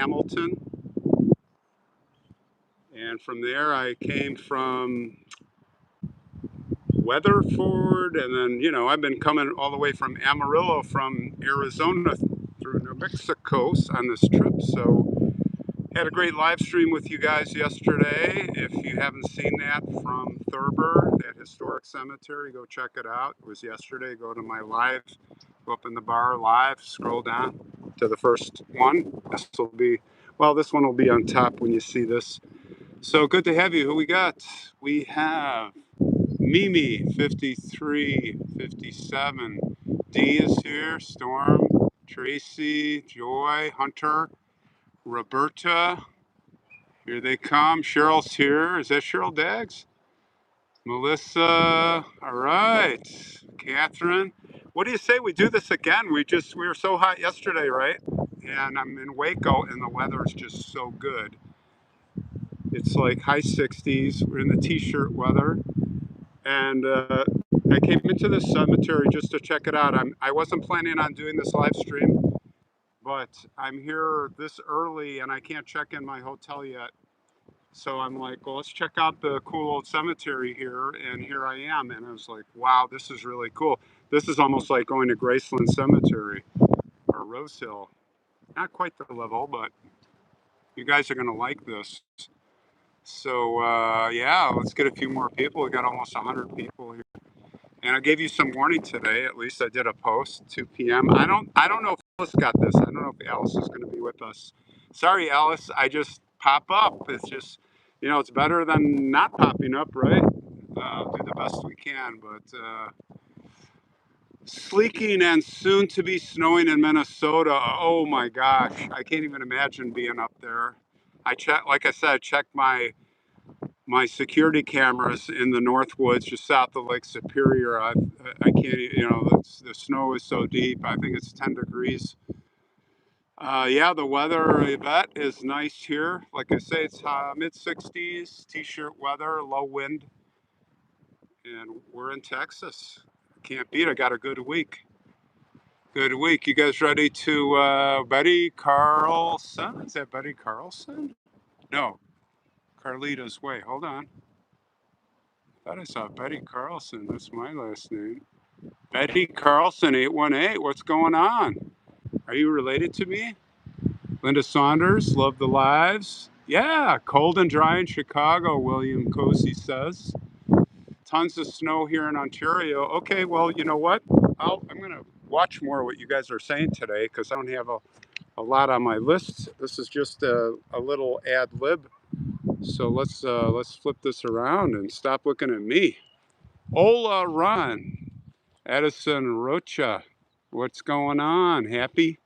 Hamilton. And from there, I came from Weatherford, and then, you know, I've been coming all the way from Amarillo from Arizona through New Mexico on this trip. So had a great live stream with you guys yesterday. If you haven't seen that from Thurber, that historic cemetery, go check it out. It was yesterday. Go to my live, go up in the bar live, scroll down to the first one. This will be, well, this one will be on top when you see this. So good to have you. Who we got? We have Mimi, 53, 57. Dee is here. Storm, Tracy, Joy, Hunter, Roberta. Here they come. Cheryl's here. Is that Cheryl Daggs? Melissa. All right. Catherine. What do you say we do this again? We were so hot yesterday, right? And I'm in Waco and the weather is just so good. It's like high 60s. We're in the t-shirt weather. And I came into this cemetery just to check it out. I wasn't planning on doing this live stream, but I'm here this early and I can't check in my hotel yet. So I'm like, well, let's check out the cool old cemetery here. And here I am. And I was like, wow, this is really cool. This is almost like going to Graceland Cemetery or Rose Hill. Not quite the level, but you guys are going to like this. So yeah, let's get a few more people. We got almost 100 people here. And I gave you some warning today. At least I did a post, 2 p.m. I don't know if Alice got this. I don't know if Alice is going to be with us. Sorry, Alice. I just pop up. It's just, you know, it's better than not popping up, right? Do the best we can. But sleeking and soon to be snowing in Minnesota. Oh my gosh, I can't even imagine being up there. Like I said, I checked my security cameras in the Northwoods, just south of Lake Superior. I can't, you know, the snow is so deep. I think it's 10 degrees. Yeah, the weather, Yvette, is nice here. Like I say, it's mid 60s, t-shirt weather, low wind, and we're in Texas. Can't beat. I got a good week. Good week. You guys ready to Betty Carlson? Is that Betty Carlson? No, Carlita's Way. Hold on. I thought I saw Betty Carlson. That's my last name. Betty Carlson, 818. What's going on? Are you related to me? Linda Saunders, love the lives. Yeah, cold and dry in Chicago, William Cozy says. Tons of snow here in Ontario. Okay, well, you know what? I'm going to watch more what you guys are saying today because I don't have a lot on my list. This is just a little ad lib. So let's flip this around and stop looking at me. Ola Ron, Edison Rocha, what's going on? Happy?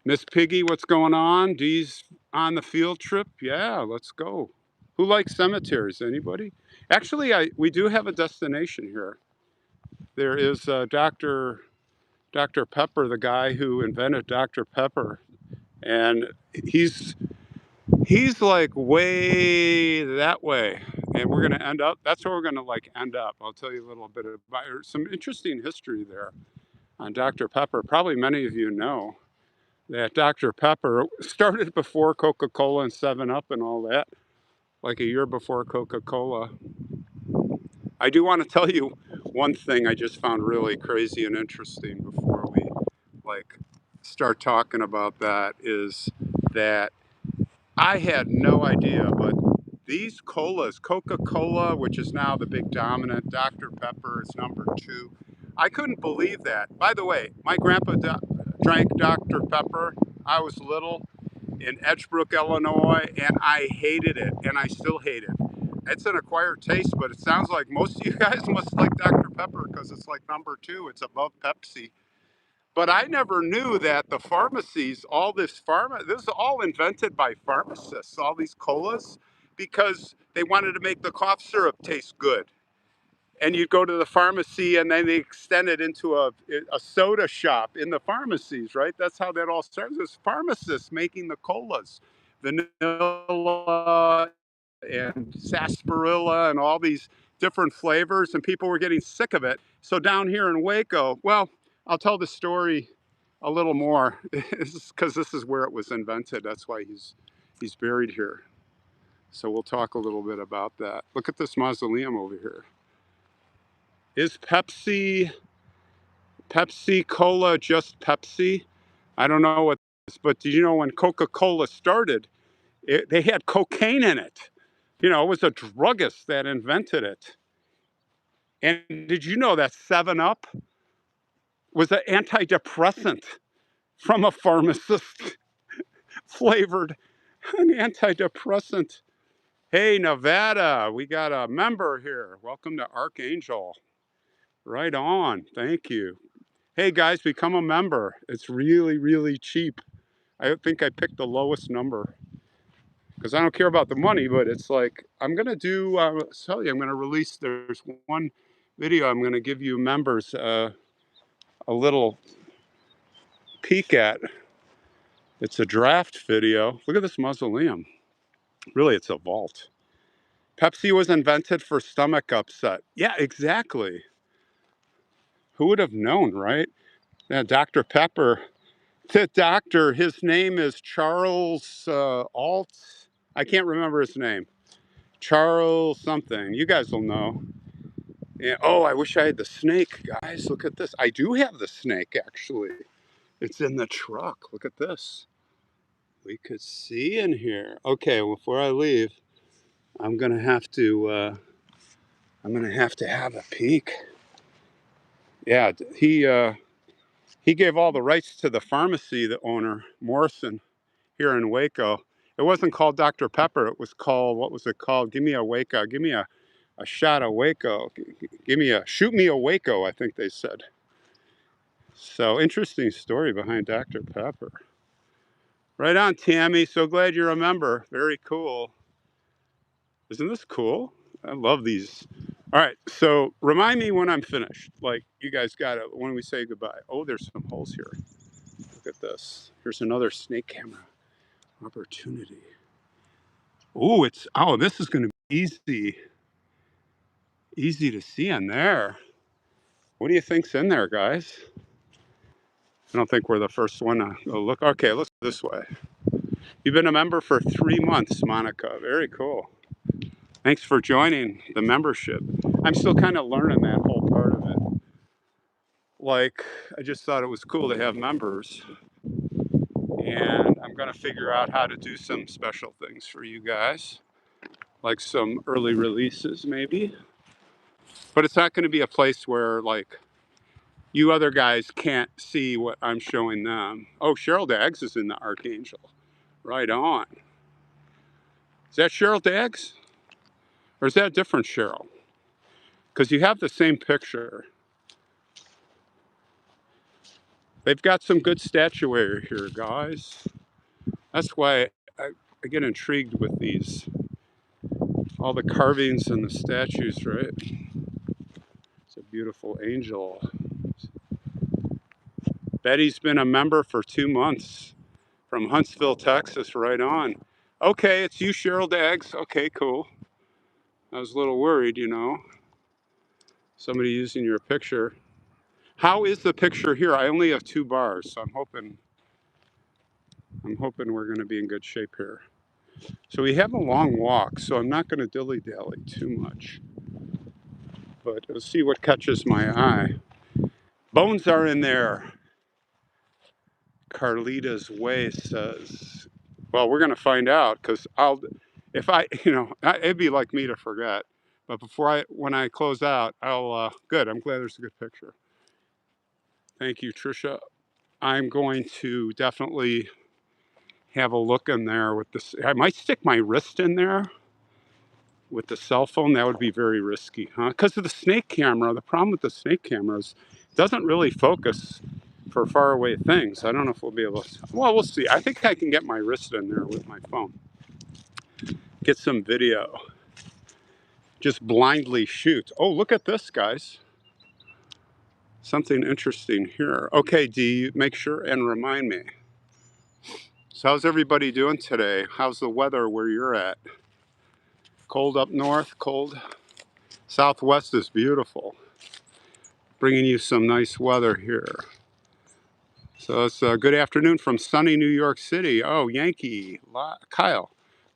Miss Piggy, what's going on? Dee's on the field trip? Yeah, let's go. Who likes cemeteries? Anybody? Actually, we do have a destination here. There is Dr. Pepper, the guy who invented Dr. Pepper, and he's like way that way, and we're gonna end up. That's where we're gonna like end up. I'll tell you a little bit about some interesting history there on Dr. Pepper. Probably many of you know that Dr. Pepper started before Coca-Cola and 7-Up and all that, like a year before Coca-Cola. I do want to tell you one thing I just found really crazy and interesting before we like start talking about that is that I had no idea, but these colas, Coca-Cola, which is now the big dominant, Dr. Pepper is number 2. I couldn't believe that. By the way, my grandpa drank Dr. Pepper. I was little in Edgebrook, Illinois, and I hated it, and I still hate it. It's an acquired taste, but it sounds like most of you guys must like Dr. Pepper because it's like number 2. It's above Pepsi. But I never knew that the pharmacies, this is all invented by pharmacists, all these colas, because they wanted to make the cough syrup taste good. And you'd go to the pharmacy and then they extend it into a soda shop in the pharmacies, right? That's how that all starts. It's pharmacists making the colas, vanilla and sarsaparilla and all these different flavors, and people were getting sick of it. So down here in Waco, well, I'll tell the story a little more, because this is where it was invented. That's why he's buried here. So we'll talk a little bit about that. Look at this mausoleum over here. Is Pepsi Cola just Pepsi? I don't know what this, but did you know when Coca-Cola started, they had cocaine in it? You know, it was a druggist that invented it. And did you know that 7-Up was an antidepressant from a pharmacist flavored an antidepressant? Hey, Nevada, we got a member here. Welcome to Archangel. Right on. Thank you. Hey, guys, become a member. It's really, really cheap. I think I picked the lowest number because I don't care about the money, but it's like I'm going to do, tell you, I'm going to release, there's one video I'm going to give you members a little peek at. It's a draft video. Look at this mausoleum. Really, it's a vault. Pepsi was invented for stomach upset. Yeah, exactly. Who would have known, right? Yeah, Dr. Pepper. The doctor, his name is Charles Alt. I can't remember his name. Charles something. You guys will know. Yeah. Oh, I wish I had the snake, guys. Look at this. I do have the snake, actually. It's in the truck. Look at this. We could see in here. Okay, well, before I leave, I'm gonna have to. Have a peek. Yeah, he gave all the rights to the pharmacy, the owner Morrison, here in Waco. It wasn't called Dr. Pepper. It was called, what was it called? Give me a Waco. Give me a shot of Waco. Shoot me a Waco, I think they said. So interesting story behind Dr. Pepper. Right on, Tammy. So glad you remember. Very cool. Isn't this cool? I love these. All right. So remind me when I'm finished. Like you guys got it when we say goodbye. Oh, there's some holes here. Look at this. Here's another snake camera opportunity. Oh, this is going to be easy to see in there. What do you think's in there, guys? I don't think we're the first one to go look. Okay, let's go this way. You've been a member for 3 months, Monica. Very cool. Thanks for joining the membership. I'm still kind of learning that whole part of it. Like, I just thought it was cool to have members. And I'm going to figure out how to do some special things for you guys. Like some early releases, maybe. But it's not going to be a place where, like, you other guys can't see what I'm showing them. Oh, Cheryl Daggs is in the Archangel. Right on. Is that Cheryl Daggs? Or is that a different Cheryl? Because you have the same picture. They've got some good statuary here, guys. That's why I get intrigued with these. All the carvings and the statues, right? It's a beautiful angel. Betty's been a member for 2 months from Huntsville, Texas, right on. Okay, it's you, Cheryl Daggs. Okay, cool. I was a little worried, you know. Somebody using your picture. How is the picture here? I only have 2 bars, so I'm hoping we're going to be in good shape here. So we have a long walk, so I'm not going to dilly-dally too much. But let's see what catches my eye. Bones are in there. Carlita's Way says. Well, we're going to find out because it'd be like me to forget. But when I close out, good. I'm glad there's a good picture. Thank you, Trisha. I'm going to definitely have a look in there with this. I might stick my wrist in there with the cell phone. That would be very risky, huh? Because of the snake camera. The problem with the snake camera is it doesn't really focus for far away things. I don't know if we'll be able to. Well, we'll see. I think I can get my wrist in there with my phone. Get some video. Just blindly shoot. Oh, look at this, guys. Something interesting here. Okay, Dee, make sure and remind me. So how's everybody doing today? How's the weather where you're at? Cold up north, cold. Southwest is beautiful. Bringing you some nice weather here. So it's a good afternoon from sunny New York City. Oh, Yankee, Kyle,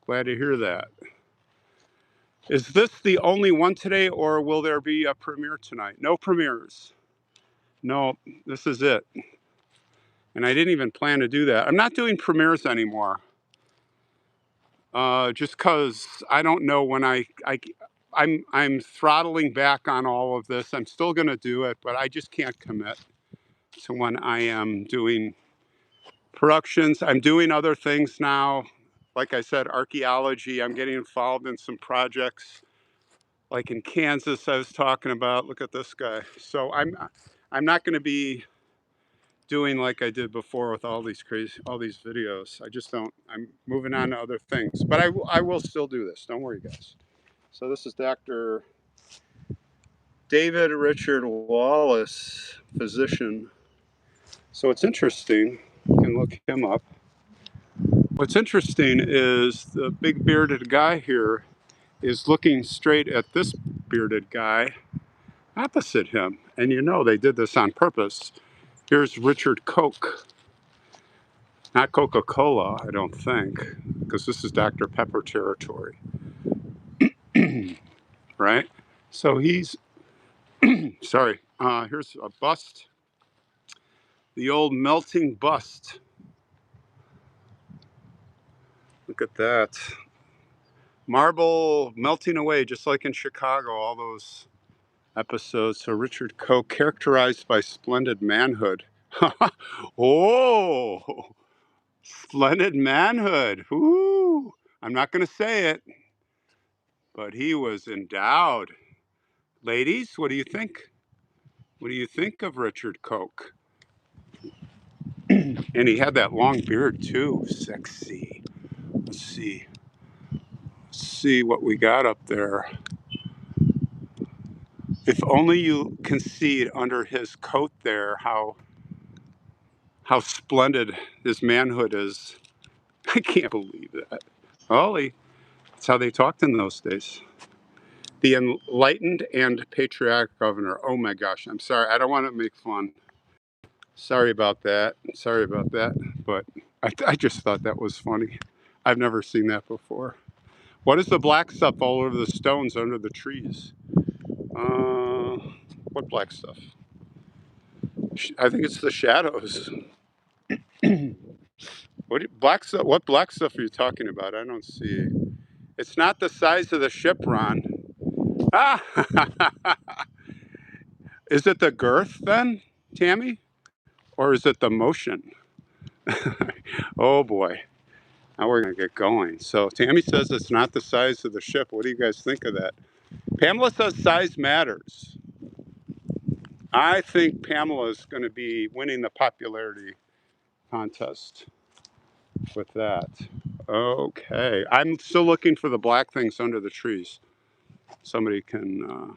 glad to hear that. Is this the only one today, or will there be a premiere tonight? No premieres. No, this is it. And I didn't even plan to do that. I'm not doing premieres anymore. Just because I don't know when I'm throttling back on all of this. I'm still going to do it, but I just can't commit to when I am doing productions. I'm doing other things now. Like I said, archaeology. I'm getting involved in some projects, like in Kansas. I was talking about. Look at this guy. So I'm not going to be doing like I did before with all these videos. I just don't. I'm moving on to other things, but I will still do this. Don't worry, guys. So this is Dr. David Richard Wallace, physician. So it's interesting. You can look him up. What's interesting is the big bearded guy here is looking straight at this bearded guy opposite him. And you know they did this on purpose. Here's Richard Koch. Not Coca-Cola, I don't think, because this is Dr. Pepper territory. Right? So he's, sorry, here's a bust. The old melting bust. Look at that. Marble melting away, just like in Chicago, all those episodes. So Richard Koch, characterized by splendid manhood. Oh, splendid manhood. Woo. I'm not going to say it, but he was endowed. Ladies, what do you think? What do you think of Richard Koch? And he had that long beard too. Sexy. Let's see. Let's see what we got up there. If only you can see it under his coat there, how splendid his manhood is. I can't believe that. Ollie, that's how they talked in those days. The enlightened and patriotic governor. Oh my gosh, I'm sorry. I don't want to make fun. Sorry about that. Sorry about that. But I just thought that was funny. I've never seen that before. What is the black stuff all over the stones under the trees? What black stuff? I think it's the shadows. Black stuff? What black stuff are you talking about? I don't see. It's not the size of the ship, Ron. Ah! Is it the girth then, Tammy? Or is it the motion? Oh boy. Now we're going to get going. So Tammy says it's not the size of the ship. What do you guys think of that? Pamela says size matters. I think Pamela is going to be winning the popularity contest with that. Okay. I'm still looking for the black things under the trees. Somebody can,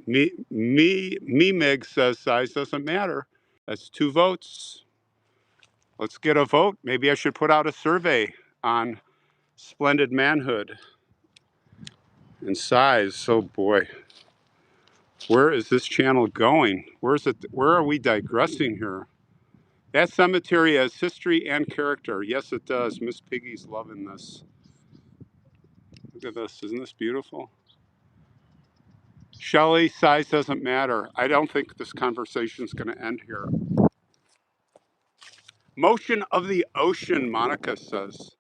Meg says size doesn't matter. That's 2 votes. Let's get a vote. Maybe I should put out a survey on splendid manhood and size. Oh boy. Where is this channel going? Where are we digressing here? That cemetery has history and character. Yes, it does. Miss Piggy's loving this. Look at this. Isn't this beautiful? Shelley, size doesn't matter. I don't think this conversation is going to end here. Motion of the ocean, Monica says.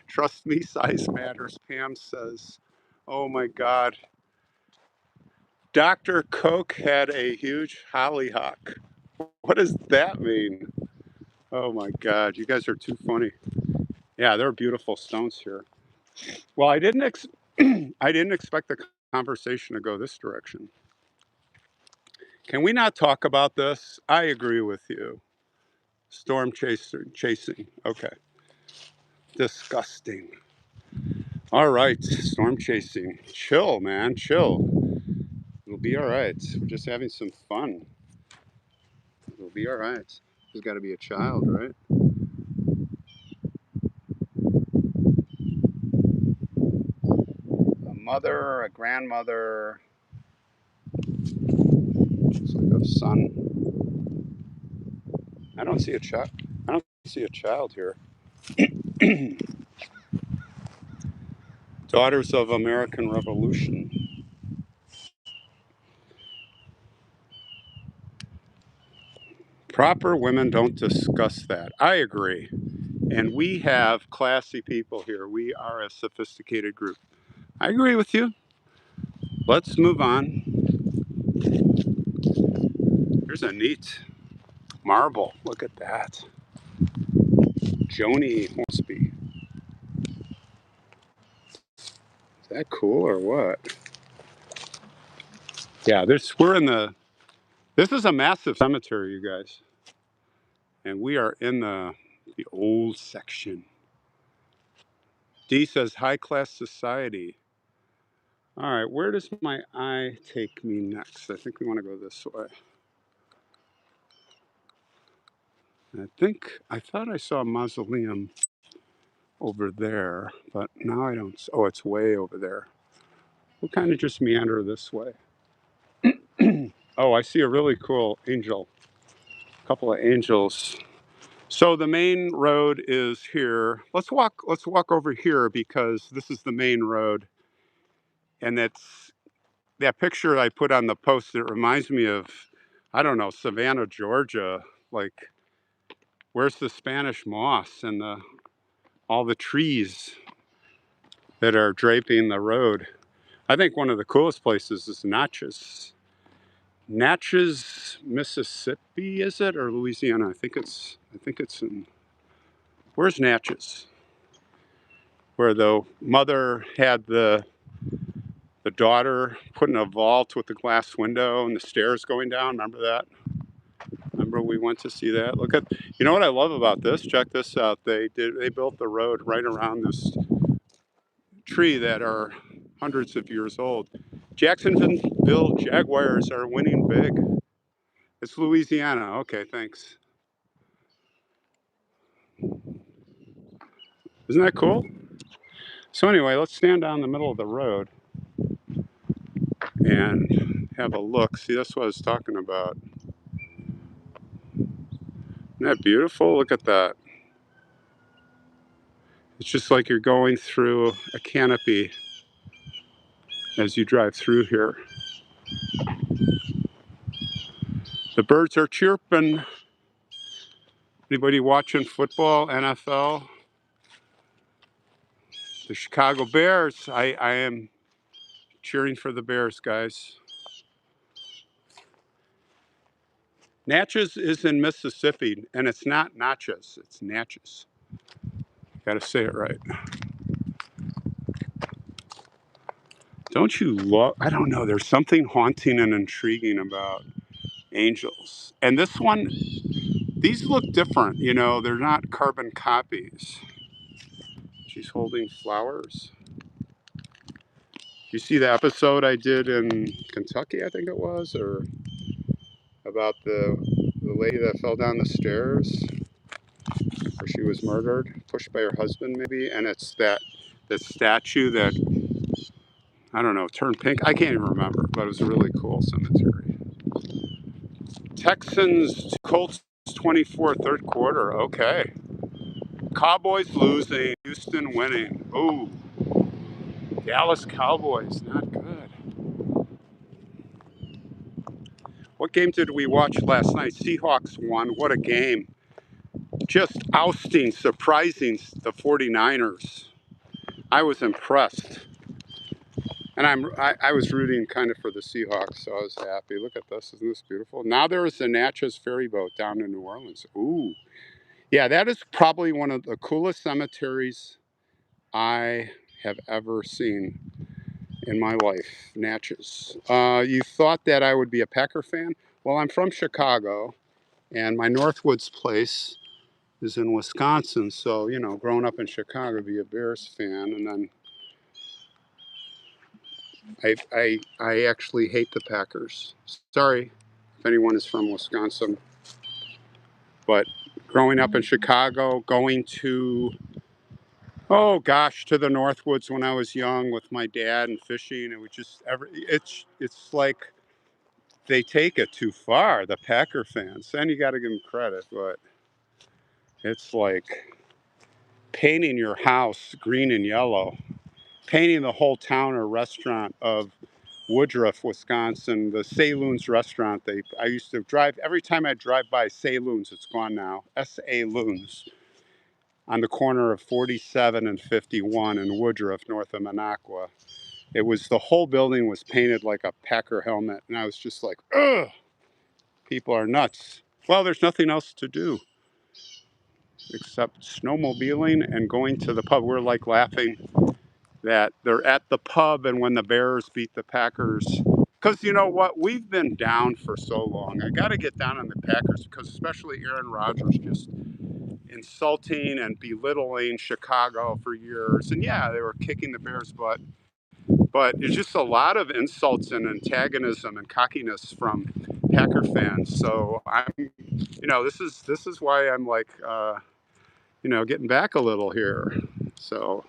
Trust me, size matters, Pam says. Oh my God. Dr. Koch had a huge hollyhock. What does that mean? Oh my God, you guys are too funny. Yeah, there are beautiful stones here. Well, I didn't expect the conversation to go this direction. Can we not talk about this? I agree with you. Storm chasing. Okay. Disgusting. All right, storm chasing. Chill, man, chill. It'll be all right. We're just having some fun. It'll be all right. There's got to be a child, right? A mother, a grandmother. Looks like a son. I don't see a child. I don't see a child here. Daughters of American Revolution. Proper women don't discuss that. I agree. And we have classy people here. We are a sophisticated group. I agree with you. Let's move on. Here's a neat marble. Look at that. Joni Hornsby. Is that cool or what? Yeah, this is a massive cemetery, you guys. And we are in the old section. D says high class society. All right, where does my eye take me next? I think we want to go this way. I thought I saw a mausoleum over there, but now I don't. Oh, it's way over there. We'll kind of just meander this way. Oh, I see a really cool angel. A couple of angels. So the main road is here. Let's walk over here because this is the main road. And that picture I put on the post, it reminds me of, I don't know, Savannah, Georgia. Like, where's the Spanish moss and all the trees that are draping the road? I think one of the coolest places is Natchez. Natchez, Mississippi, is it, or Louisiana? I think it's in. Where's Natchez? Where the mother had the daughter put in a vault with the glass window and the stairs going down. Remember that? Remember we went to see that? Look at, you know what I love about this? Check this out. They built the road right around this tree that are hundreds of years old. Jacksonville Jaguars are winning big. It's Louisiana. Okay, thanks. Isn't that cool? So anyway, let's stand down the middle of the road and have a look. See, that's what I was talking about. Isn't that beautiful? Look at that. It's just like you're going through a canopy as you drive through here. The birds are chirping. Anybody watching football, NFL? The Chicago Bears. I am cheering for the Bears, guys. Natchez is in Mississippi, and it's not Natchez, it's Natchez. Got to say it right. Don't you love, I don't know, there's something haunting and intriguing about angels. And this one, these look different, you know, they're not carbon copies. She's holding flowers. You see the episode I did in Kentucky, I think it was, or about the lady that fell down the stairs, where she was murdered, pushed by her husband maybe, and it's that statue that, I don't know, turned pink. I can't even remember, but it was a really cool cemetery. Texans, Colts 24, third quarter. Okay. Cowboys losing, Houston winning. Ooh, Dallas Cowboys, not good. What game did we watch last night? Seahawks won. What a game. Just ousting, surprising the 49ers. I was impressed. And I was rooting kind of for the Seahawks, so I was happy. Look at this. Isn't this beautiful? Now there is a Natchez ferry boat down in New Orleans. Ooh. Yeah, that is probably one of the coolest cemeteries I have ever seen in my life, Natchez. You thought that I would be a Packer fan? Well, I'm from Chicago, and my Northwoods place is in Wisconsin. So, you know, growing up in Chicago, be a Bears fan, and then I actually hate the Packers. Sorry if anyone is from Wisconsin, but growing up in Chicago, going to, oh gosh, to the Northwoods when I was young with my dad and fishing, it was just it's like they take it too far, the Packer fans. And you got to give them credit, but It's like painting your house green and yellow, painting the whole town or restaurant of Woodruff, Wisconsin, the Saloons restaurant. I used to drive, every time I drive by Saloons, it's gone now, S.A. Loons, on the corner of 47 and 51 in Woodruff, north of Minocqua. It was, the whole building was painted like a Packer helmet. And I was just like, ugh, people are nuts. Well, there's nothing else to do except snowmobiling and going to the pub. We're like laughing that they're at the pub and when the Bears beat the Packers. Because you know what? We've been down for so long. I got to get down on the Packers because especially Aaron Rodgers just insulting and belittling Chicago for years. And yeah, they were kicking the Bears' butt. But it's just a lot of insults and antagonism and cockiness from Packer fans. So this is why I'm like, getting back a little here. So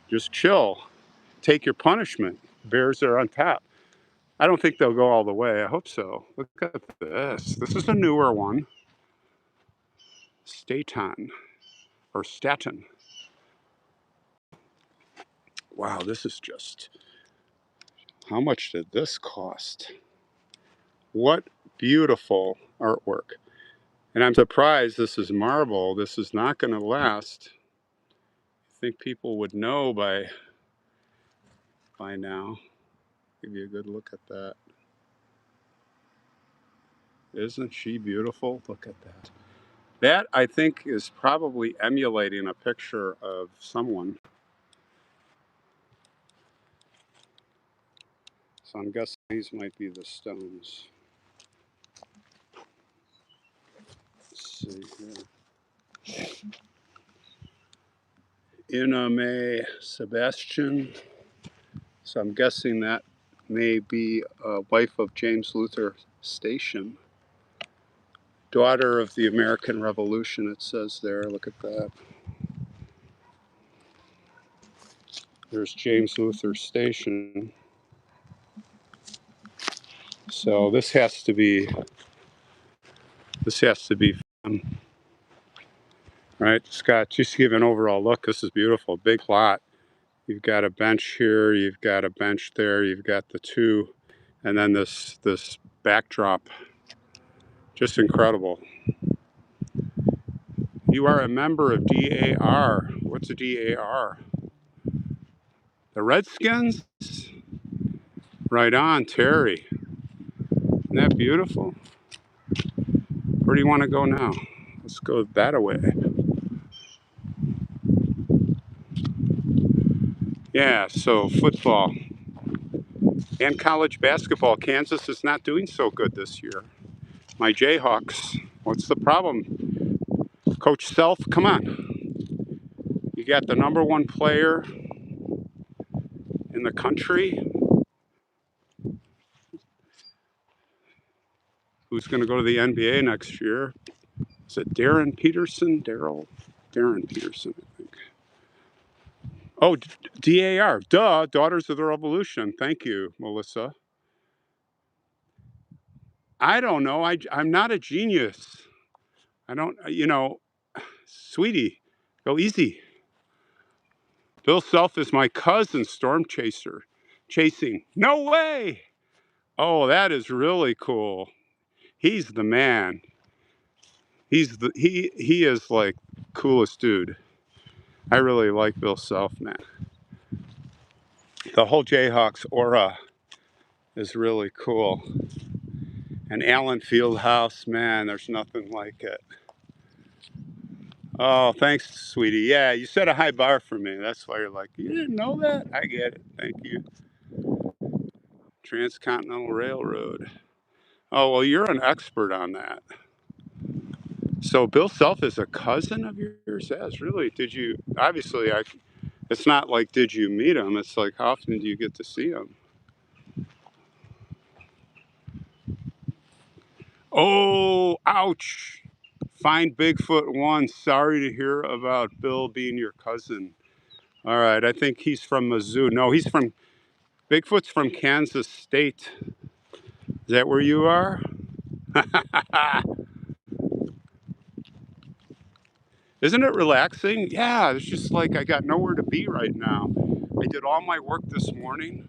just chill, take your punishment. Bears are on top. I don't think they'll go all the way. I hope so. Look at this. This is a newer one. Staton or Staten. Wow, this is just. How much did this cost? What beautiful artwork. And I'm surprised this is marble. This is not going to last. I think people would know by now. Give you a good look at that. Isn't she beautiful? Look at that. That, I think, is probably emulating a picture of someone. So I'm guessing these might be the stones. Let's see here. Iname Sebastian. So I'm guessing that may be a wife of James Luther Station. Daughter of the American Revolution, it says there. Look at that. There's James Luther Station. So this has to be fun. Right, Scott, just to give an overall look, this is beautiful. Big lot. You've got a bench here, you've got a bench there, you've got the two, and then this backdrop. Just incredible. You are a member of DAR. What's a DAR? The Redskins? Right on, Terry. Isn't that beautiful? Where do you want to go now? Let's go that way. Yeah, so football and college basketball. Kansas is not doing so good this year. My Jayhawks, what's the problem? Coach Self, come on. You got the number one player in the country who's going to go to the NBA next year. Is it Darren Peterson? Darren Peterson, I think. Oh, DAR. Duh, Daughters of the Revolution. Thank you, Melissa. I don't know. I'm not a genius. I don't, sweetie, go easy. Bill Self is my cousin, Storm Chaser. Chasing. No way. Oh, that is really cool. He's the man. He is like coolest dude. I really like Bill Self, man. The whole Jayhawks aura is really cool. And Allen Fieldhouse, man, there's nothing like it. Oh, thanks, sweetie. Yeah, you set a high bar for me. That's why you're like, you didn't know that? I get it. Thank you. Transcontinental Railroad. Oh, well, you're an expert on that. So Bill Self is a cousin of yours? Yes, really? Did you, obviously, it's not like, did you meet him? It's like, how often do you get to see him? Oh, ouch. Find Bigfoot 1. Sorry to hear about Bill being your cousin. All right, I think he's from Mizzou. No, Bigfoot's from Kansas State. Is that where you are? Isn't it relaxing? Yeah, it's just like I got nowhere to be right now. I did all my work this morning.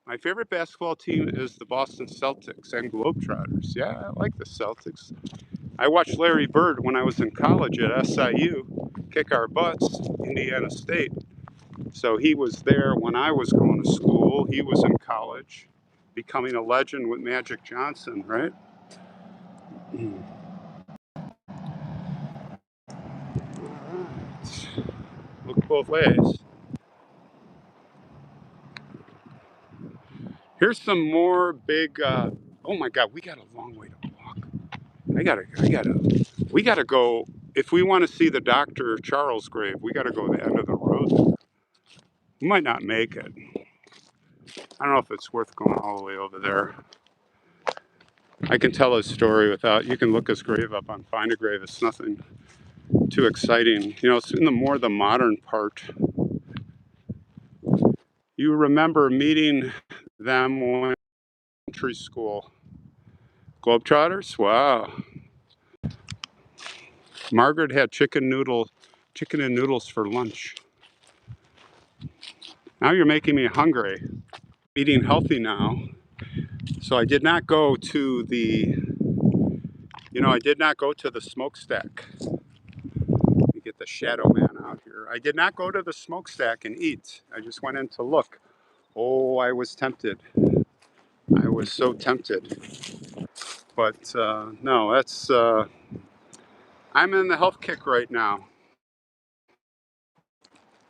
My favorite basketball team is the Boston Celtics and Globetrotters. Yeah, I like the Celtics. I watched Larry Bird when I was in college at SIU kick our butts, Indiana State. So he was there when I was going to school. He was in college, becoming a legend with Magic Johnson, right? All right. Look both ways. Here's some more big. Oh my God, we got a long way to walk. We gotta go. If we want to see the Dr. Charles grave, we gotta go to the end of the road. We might not make it. I don't know if it's worth going all the way over there. I can tell his story without. You can look his grave up on Find a Grave. It's nothing too exciting. You know, it's in the modern part. You remember meeting them when elementary school. Globetrotters? Wow. Margaret had chicken and noodles for lunch. Now you're making me hungry. Eating healthy now. So I did not go to the smokestack. Let me get the shadow man out here. I did not go to the smokestack and eat. I just went in to look. Oh, I was tempted. I was so tempted. But no, I'm in the health kick right now.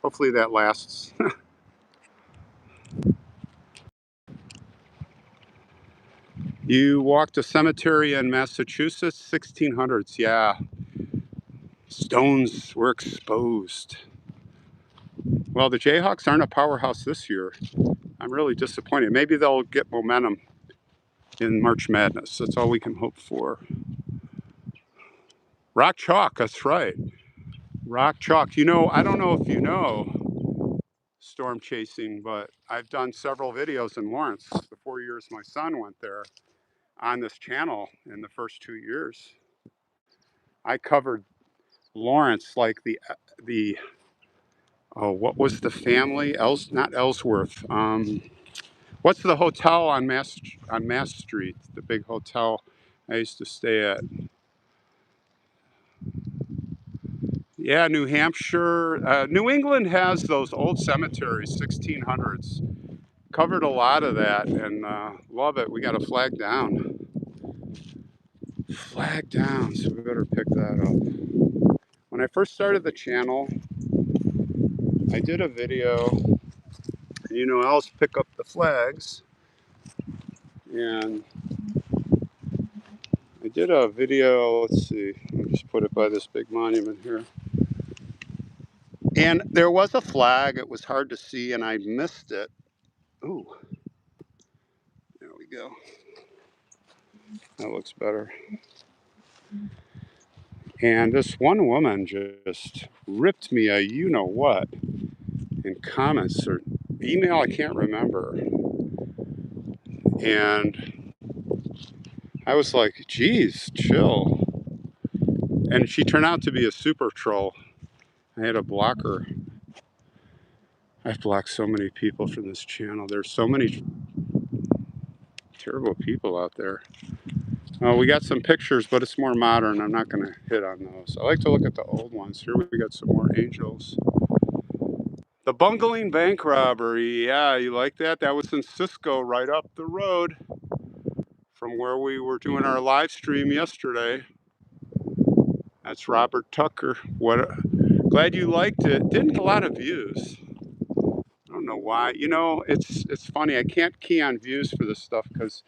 Hopefully that lasts. You walked a cemetery in Massachusetts, 1600s. Yeah, stones were exposed. Well, the Jayhawks aren't a powerhouse this year. I'm really disappointed. Maybe they'll get momentum in March Madness. That's all we can hope for. Rock chalk, that's right. Rock chalk. You know, I don't know if you know storm chasing, but I've done several videos in Lawrence. The 4 years my son went there on this channel in the first 2 years. I covered Lawrence like the oh, what was the family? Not Ellsworth. What's the hotel on Mass Street? The big hotel I used to stay at. Yeah, New Hampshire. New England has those old cemeteries, 1600s. Covered a lot of that and love it. We got a flag down. Flag down, so we better pick that up. When I first started the channel, I did a video. You know, I always pick up the flags. And I did a video, let's see, I'll just put it by this big monument here. And there was a flag, it was hard to see, and I missed it. Ooh, there we go. That looks better. And this one woman just ripped me a you-know-what in comments or email, I can't remember. And I was like, geez, chill. And she turned out to be a super troll. I had to block her. I've blocked so many people from this channel. There's so many terrible people out there. We got some pictures, but it's more modern. I'm not going to hit on those. I like to look at the old ones. Here we got some more angels. The bungling bank robbery. Yeah, you like that? That was in Cisco, right up the road from where we were doing our live stream yesterday. That's Robert Tucker. Glad you liked it. Didn't get a lot of views. I don't know why. You know, it's funny. I can't key on views for this stuff because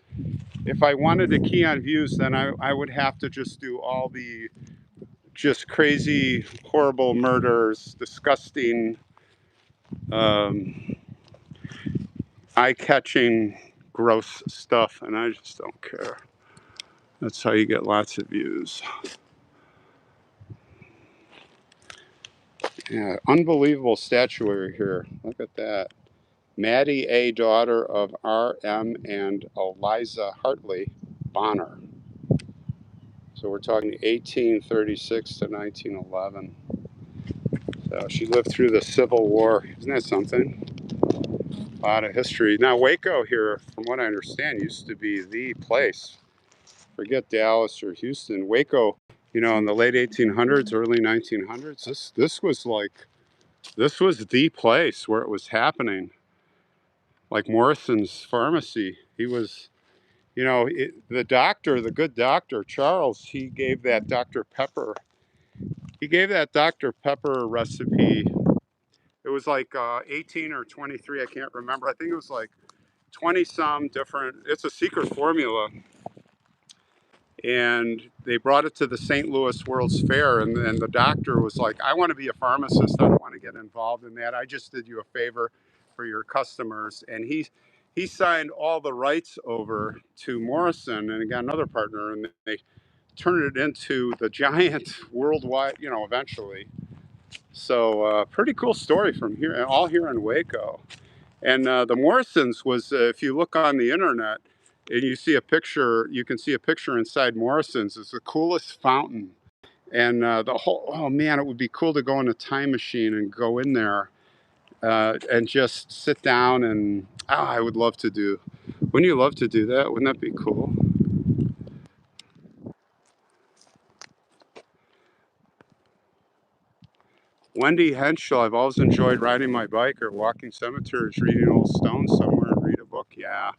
if I wanted to key on views, then I would have to just do all the just crazy, horrible murders, disgusting, um, eye-catching, gross stuff, and I just don't care. That's how you get lots of views. Yeah, unbelievable statuary here. Look at that. Maddie A., daughter of R.M. and Eliza Hartley Bonner. So we're talking 1836 to 1911. So she lived through the Civil War. Isn't that something? A lot of history. Now Waco here, from what I understand, used to be the place. Forget Dallas or Houston. Waco, you know, in the late 1800s, early 1900s, this was the place where it was happening. Like Morrison's Pharmacy. He was, you know, the doctor, the good doctor, Charles, he gave that Dr. Pepper recipe. It was like 18 or 23, I can't remember. I think it was like 20 some different, it's a secret formula. And they brought it to the St. Louis World's Fair, and the doctor was like, I want to be a pharmacist. I don't want to get involved in that. I just did you a favor for your customers. And he signed all the rights over to Morrison, and he got another partner, and they turned it into the giant worldwide, you know, eventually. So pretty cool story from here, all here in Waco. And the Morrisons was, if you look on the internet and you see a picture, you can see a picture inside Morrisons. It's the coolest fountain. And the whole, oh man, it would be cool to go in a time machine and go in there and just sit down and, I would love to do. Wouldn't you love to do that? Wouldn't that be cool? Wendy Henschel, I've always enjoyed riding my bike or walking cemeteries, reading old stones somewhere and read a book. Yeah.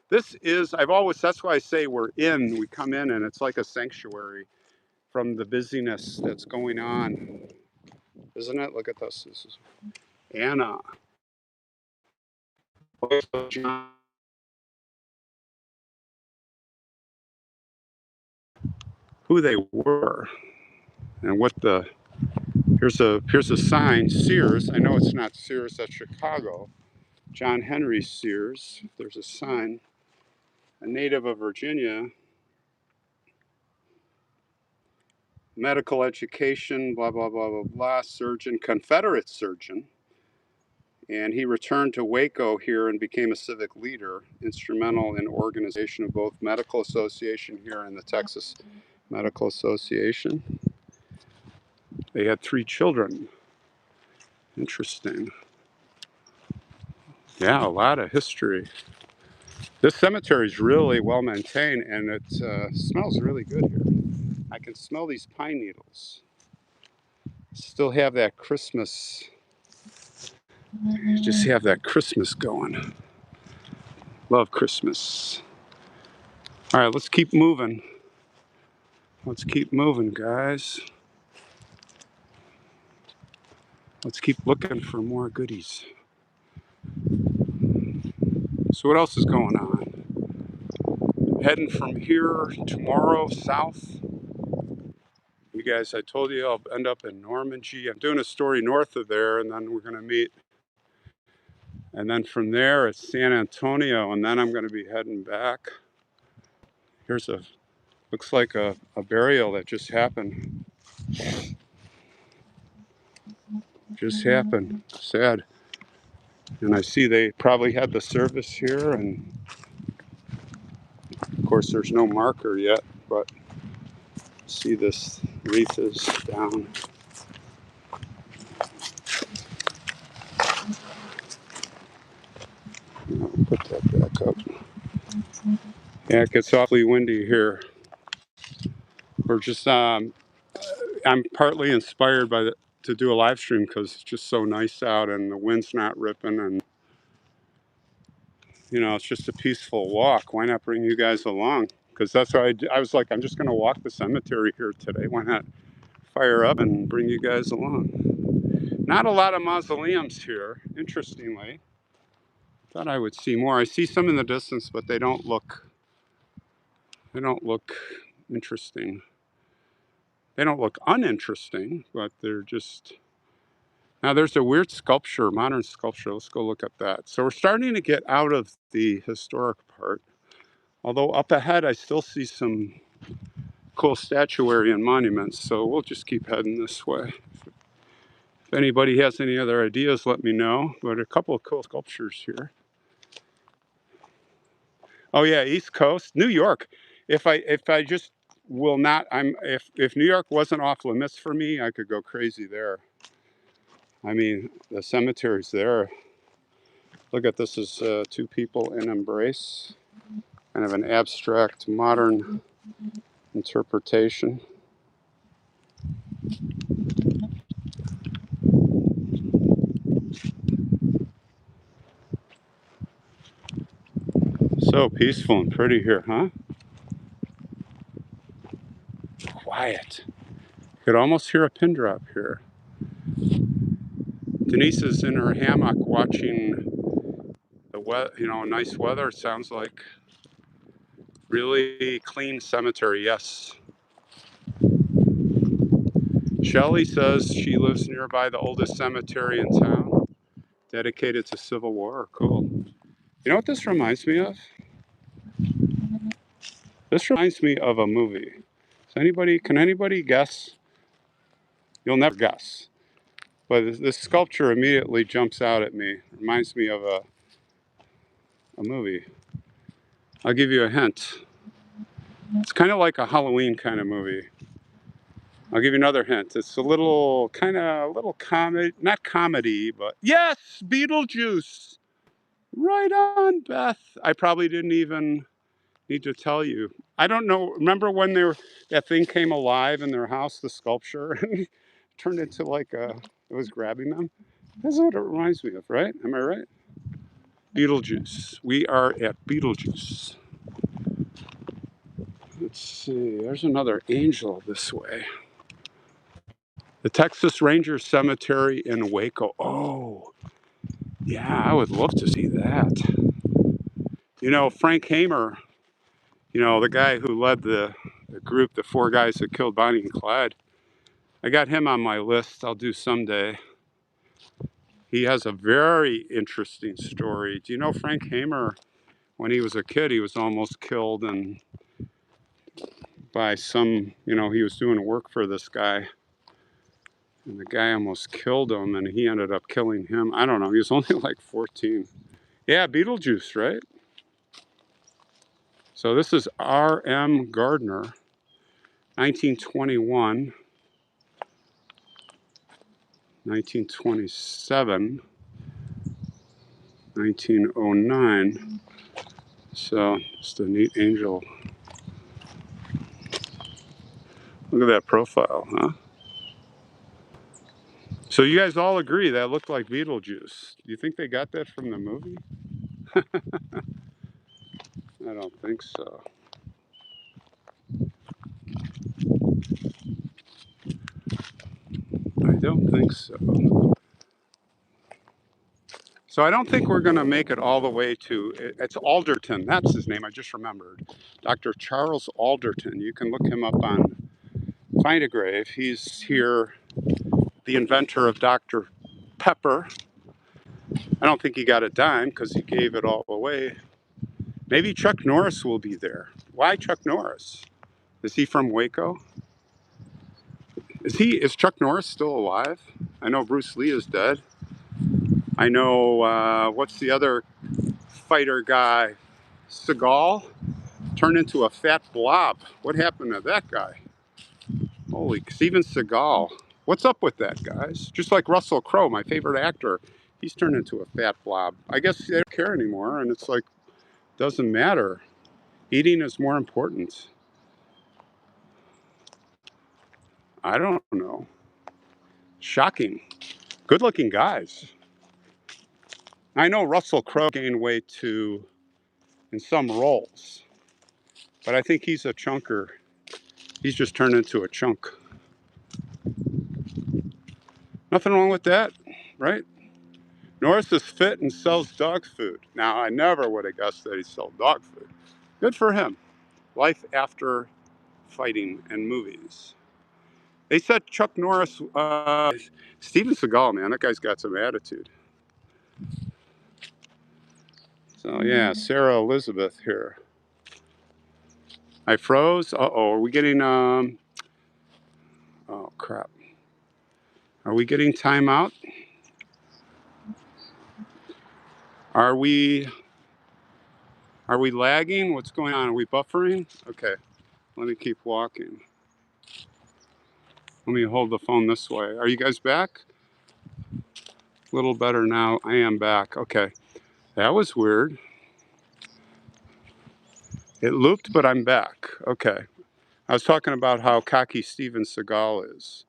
This is, that's why I say we come in and it's like a sanctuary from the busyness that's going on. Isn't it? Look at this. This is Anna. Who they were and what here's a sign, Sears. I know it's not Sears, that's Chicago. John Henry Sears. There's a sign. A native of Virginia. Medical education, blah, blah, blah, blah, blah. Surgeon, Confederate surgeon. And he returned to Waco here and became a civic leader, instrumental in organization of both medical association here and the Texas Medical Association. They had 3 children. Interesting. Yeah, a lot of history. This cemetery is really well maintained, and it smells really good here. I can smell these pine needles. Still have that Christmas. Just have that Christmas going. Love Christmas. All right, let's keep moving. Let's keep moving, guys. Let's keep looking for more goodies. So what else is going on? Heading from here tomorrow south. You guys, I told you I'll end up in Normandy. I'm doing a story north of there, and then we're going to meet. And then from there, it's San Antonio, and then I'm going to be heading back. Looks like a burial that just happened. Just happened. Sad. And I see they probably had the service here, and of course there's no marker yet, but see this wreath is down. I'll put that back up. Yeah, it gets awfully windy here. We're just, I'm partly inspired to do a live stream because it's just so nice out and the wind's not ripping, and you know, it's just a peaceful walk. Why not bring you guys along? Because that's what I was like, I'm just going to walk the cemetery here today. Why not fire up and bring you guys along? Not a lot of mausoleums here, interestingly. Thought I would see more. I see some in the distance, but they don't look interesting. They don't look uninteresting, but they're just. Now there's a weird sculpture, modern sculpture. Let's go look at that. So we're starting to get out of the historic part. Although up ahead, I still see some cool statuary and monuments. So we'll just keep heading this way. If anybody has any other ideas, let me know. But a couple of cool sculptures here. Oh yeah, East Coast, New York. If I just will not. If New York wasn't off limits for me, I could go crazy there. I mean, the cemeteries there. Look at this is two people in embrace, kind of an abstract modern interpretation. So peaceful and pretty here, huh? Quiet. Could almost hear a pin drop here. Denise is in her hammock watching the weather, nice weather. It sounds like really clean cemetery, yes. Shelley says she lives nearby the oldest cemetery in town, dedicated to Civil War. Cool. You know what this reminds me of? This reminds me of a movie. Can anybody guess? You'll never guess. But this sculpture immediately jumps out at me. Reminds me of a movie. I'll give you a hint. It's kind of like a Halloween kind of movie. I'll give you another hint. It's a little comedy, not comedy, but yes, Beetlejuice. Right on, Beth. I probably didn't even need to tell you. I don't know. Remember when that thing came alive in their house, the sculpture, and turned into it was grabbing them? That's what it reminds me of, right? Am I right? Beetlejuice. We are at Beetlejuice. Let's see. There's another angel this way. The Texas Ranger Cemetery in Waco. Oh, yeah, I would love to see that. Frank Hamer, the guy who led the group, the four guys that killed Bonnie and Clyde. I got him on my list. I'll do someday. He has a very interesting story. Do you know Frank Hamer? When he was a kid, he was almost killed by some, he was doing work for this guy. And the guy almost killed him, and he ended up killing him. I don't know. He was only like 14. Yeah, Beetlejuice, right? So this is R.M. Gardner, 1921, 1927, 1909. So just a neat angel. Look at that profile, huh? So you guys all agree that looked like Beetlejuice. Do you think they got that from the movie? I don't think so. I don't think so. So I don't think we're going to make it all the way to, it's Alderton. That's his name. I just remembered. Dr. Charles Alderton. You can look him up on Find a Grave. He's here, the inventor of Dr. Pepper. I don't think he got a dime because he gave it all away. Maybe Chuck Norris will be there. Why Chuck Norris? Is he from Waco? Is Chuck Norris still alive? I know Bruce Lee is dead. I know, what's the other fighter guy? Seagal turned into a fat blob. What happened to that guy? Holy, Steven Seagal. What's up with that, guys? Just like Russell Crowe, my favorite actor. He's turned into a fat blob. I guess they don't care anymore, and it's like, doesn't matter. Eating is more important. I don't know. Shocking. Good looking guys. I know Russell Crowe gained weight too in some roles, but I think he's a chunker. He's just turned into a chunk. Nothing wrong with that, right? Norris is fit and sells dog food. Now, I never would have guessed that he sold dog food. Good for him. Life after fighting and movies. They said Chuck Norris, Steven Seagal, man, that guy's got some attitude. So yeah, Sarah Elizabeth here. I froze. Uh-oh, are we getting, oh crap. Are we getting timeout? Are we lagging? What's going on? Are we buffering? Okay. Let me keep walking. Let me hold the phone this way. Are you guys back? A little better now. I am back. Okay. That was weird. It looped, but I'm back. Okay. I was talking about how cocky Steven Seagal is,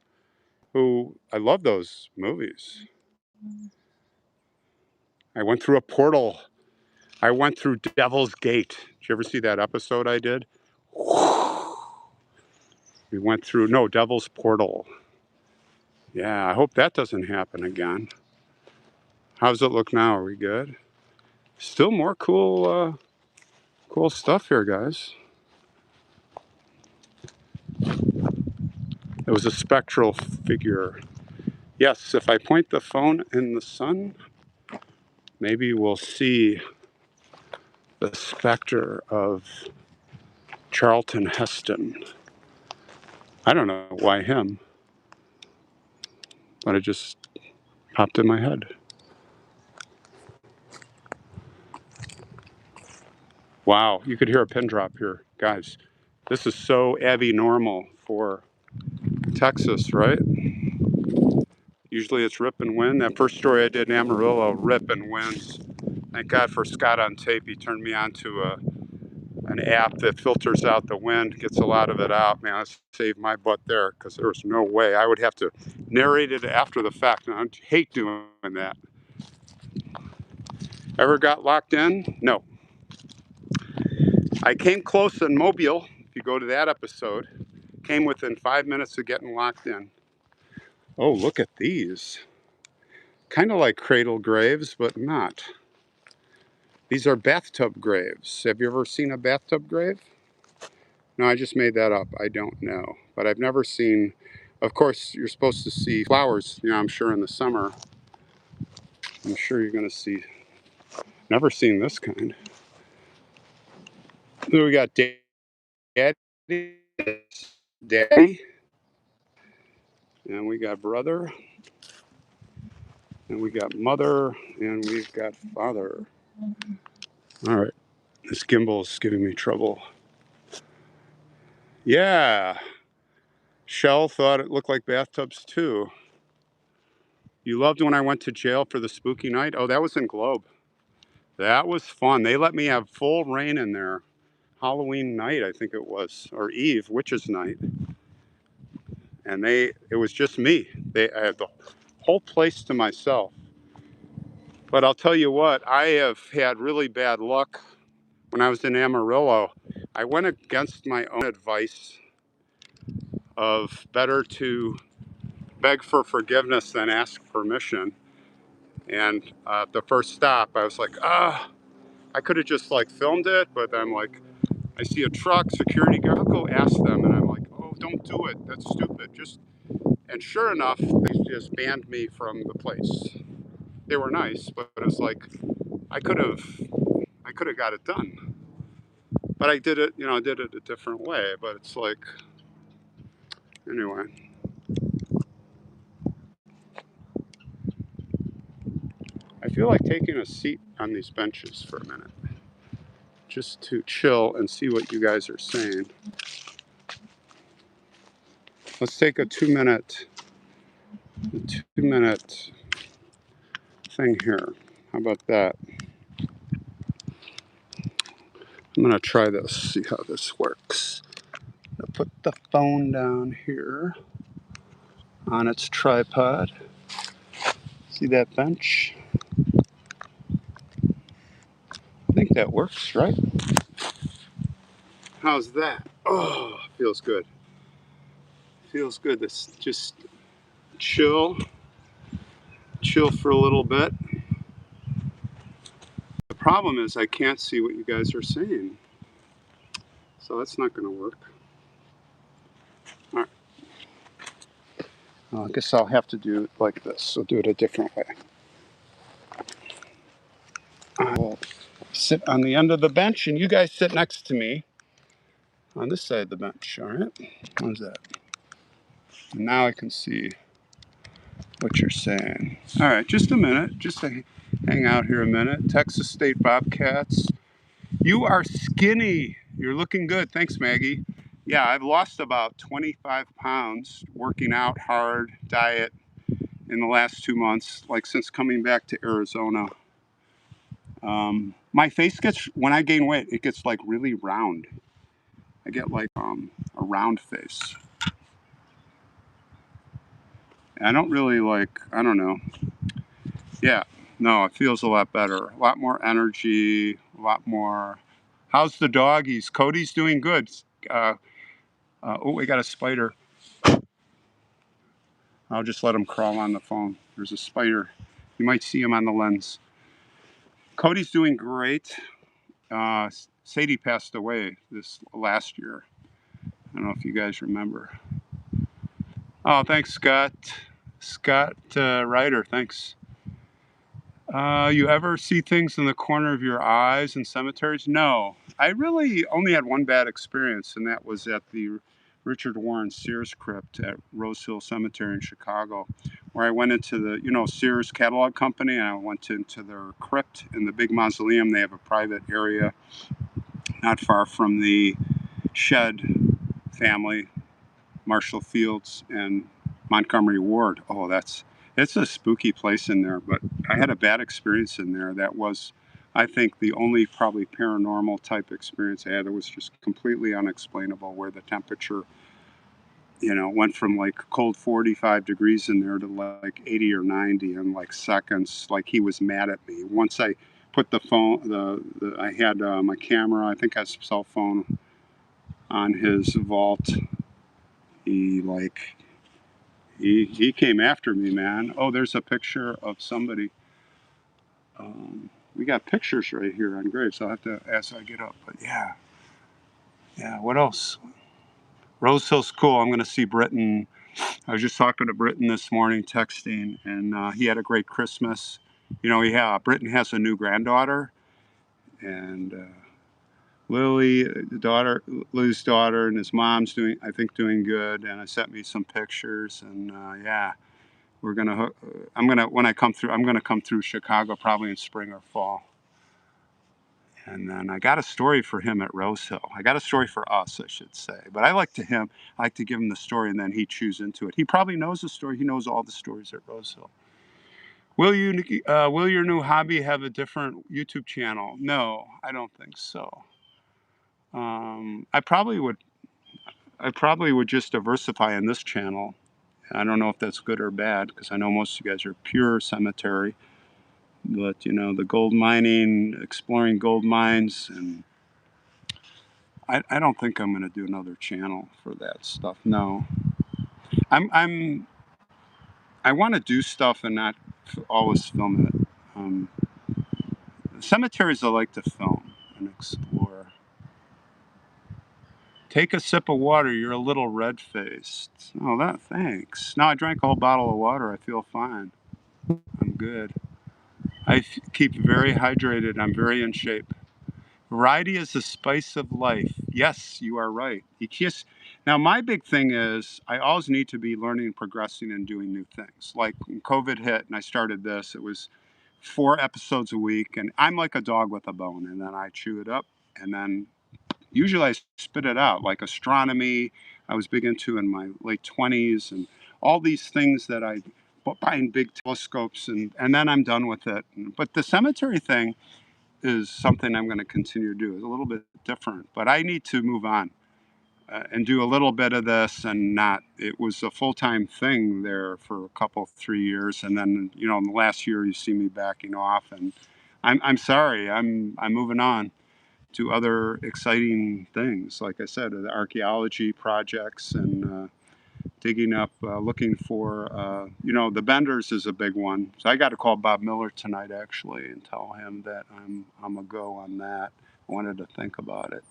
who I love those movies. I went through a portal. I went through Devil's Gate. Did you ever see that episode I did? We went through, no, Devil's Portal. Yeah, I hope that doesn't happen again. How's it look now? Are we good? Still more cool stuff here, guys. It was a spectral figure. Yes, if I point the phone in the sun, maybe we'll see the specter of Charlton Heston. I don't know why him, but it just popped in my head. Wow, you could hear a pin drop here. Guys, this is so abnormal for Texas, right? Usually it's rip and wind. That first story I did in Amarillo, rip and winds. Thank God for Scott on tape. He turned me on to an app that filters out the wind, gets a lot of it out. Man, that saved my butt there because there was no way. I would have to narrate it after the fact, and I hate doing that. Ever got locked in? No. I came close in Mobile, if you go to that episode, came within 5 minutes of getting locked in. Oh, look at these. Kind of like cradle graves, but not. These are bathtub graves. Have you ever seen a bathtub grave? No, I just made that up. I don't know. But I've never seen, of course, you're supposed to see flowers, I'm sure in the summer. I'm sure you're going to see, never seen this kind. Then we got daddy, and we got brother, and we got mother, and we've got father. All right, this gimbal is giving me trouble. Yeah, Shell thought it looked like bathtubs too. You loved when I went to jail for the spooky night? Oh, that was in Globe. That was fun. They let me have full reign in there. Halloween night, I think it was, or Eve, witch's night. And it was just me. I had the whole place to myself. But I'll tell you what, I have had really bad luck. When I was in Amarillo, I went against my own advice of better to beg for forgiveness than ask permission. And the first stop, I was like, I could have just like filmed it, but I'm like, I see a truck, security guard, I'll go ask them. And I'm like, oh, don't do it. That's stupid. And sure enough, they just banned me from the place. They were nice, but it was like, I could have got it done. But I did it, I did it a different way. But it's like, anyway. I feel like taking a seat on these benches for a minute, just to chill and see what you guys are saying. Let's take a 2-minute thing here. How about that? I'm gonna try this, see how this works. I'll put the phone down here on its tripod. See that bench? I think that works, right? How's that? Oh, feels good. Feels good. This just chill for a little bit. The problem is I can't see what you guys are saying. So that's not going to work. All right. Well, I guess I'll have to do it like this. I'll do it a different way. I'll sit on the end of the bench and you guys sit next to me on this side of the bench. All right. How's that? And now I can see what you're saying. All right. Just a minute. Just to hang out here a minute. Texas State Bobcats. You are skinny. You're looking good. Thanks, Maggie. yeah, I've lost about 25 pounds working out hard, diet in the last 2 months, like since coming back to Arizona. My face gets, when I gain weight, it gets like really round. I get like a round face. And I don't really like, I don't know. Yeah, no, it feels a lot better. A lot more energy, a lot more. How's the doggies? Cody's doing good. Uh, oh, we got a spider. I'll just let him crawl on the phone. There's a spider. You might see him on the lens. Cody's doing great. Sadie passed away this last year. I don't know if you guys remember. Oh, thanks, Scott. Scott Ryder, thanks. You ever see things in the corner of your eyes in cemeteries? No. I really only had one bad experience, and that was at the Richard Warren Sears crypt at Rose Hill Cemetery in Chicago, where I went into the, Sears catalog company, and I went into their crypt in the big mausoleum. They have a private area not far from the Shed family, Marshall Fields and Montgomery Ward. Oh, it's a spooky place in there, but I had a bad experience in there. That was, I think, the only probably paranormal type experience I had. It was just completely unexplainable, where the temperature, went from like cold 45 degrees in there to like 80 or 90 in like seconds. Like he was mad at me. Once I put the phone, I had my camera, I think I had a cell phone on his vault. He like he came after me, man. Oh, there's a picture of somebody. We got pictures right here on graves. I'll have to as I get up. But yeah. What else? Rose Hill's cool. I'm gonna see Britton. I was just talking to Britton this morning, texting, and he had a great Christmas. Britton has a new granddaughter, and Lily's daughter, and his mom's doing good. And I sent me some pictures, and yeah. When I come through, I'm gonna come through Chicago probably in spring or fall. And then I got a story for him at Rose Hill. I got a story for us, I should say. But I like to give him the story, and then he chews into it. He probably knows the story. He knows all the stories at Rose Hill. Will your new hobby have a different YouTube channel? No, I don't think so. I probably would just diversify on this channel. I don't know if that's good or bad, because I know most of you guys are pure cemetery. But the gold mining, exploring gold mines, and I don't think I'm going to do another channel for that stuff. No, I want to do stuff and not always film it. Cemeteries I like to film and explore. Take a sip of water. You're a little red-faced. Oh, thanks. No, I drank a whole bottle of water. I feel fine. I'm good. I keep very hydrated. I'm very in shape. Variety is the spice of life. Yes, you are right. Now, my big thing is I always need to be learning, progressing, and doing new things. Like when COVID hit and I started this, it was 4 episodes a week, and I'm like a dog with a bone, and then I chew it up, and then usually I spit it out. Like astronomy, I was big into in my late 20s, and all these things that I buying big telescopes, and then I'm done with it. But the cemetery thing is something I'm going to continue to do. It's a little bit different, but I need to move on and do a little bit of this and not. It was a full-time thing there for a couple, 3 years, and then in the last year you see me backing off, and I'm sorry. I'm moving on to other exciting things. Like I said, the archaeology projects and digging up, looking for, the benders is a big one. So I got to call Bob Miller tonight, actually, and tell him that I'm a go on that. I wanted to think about it.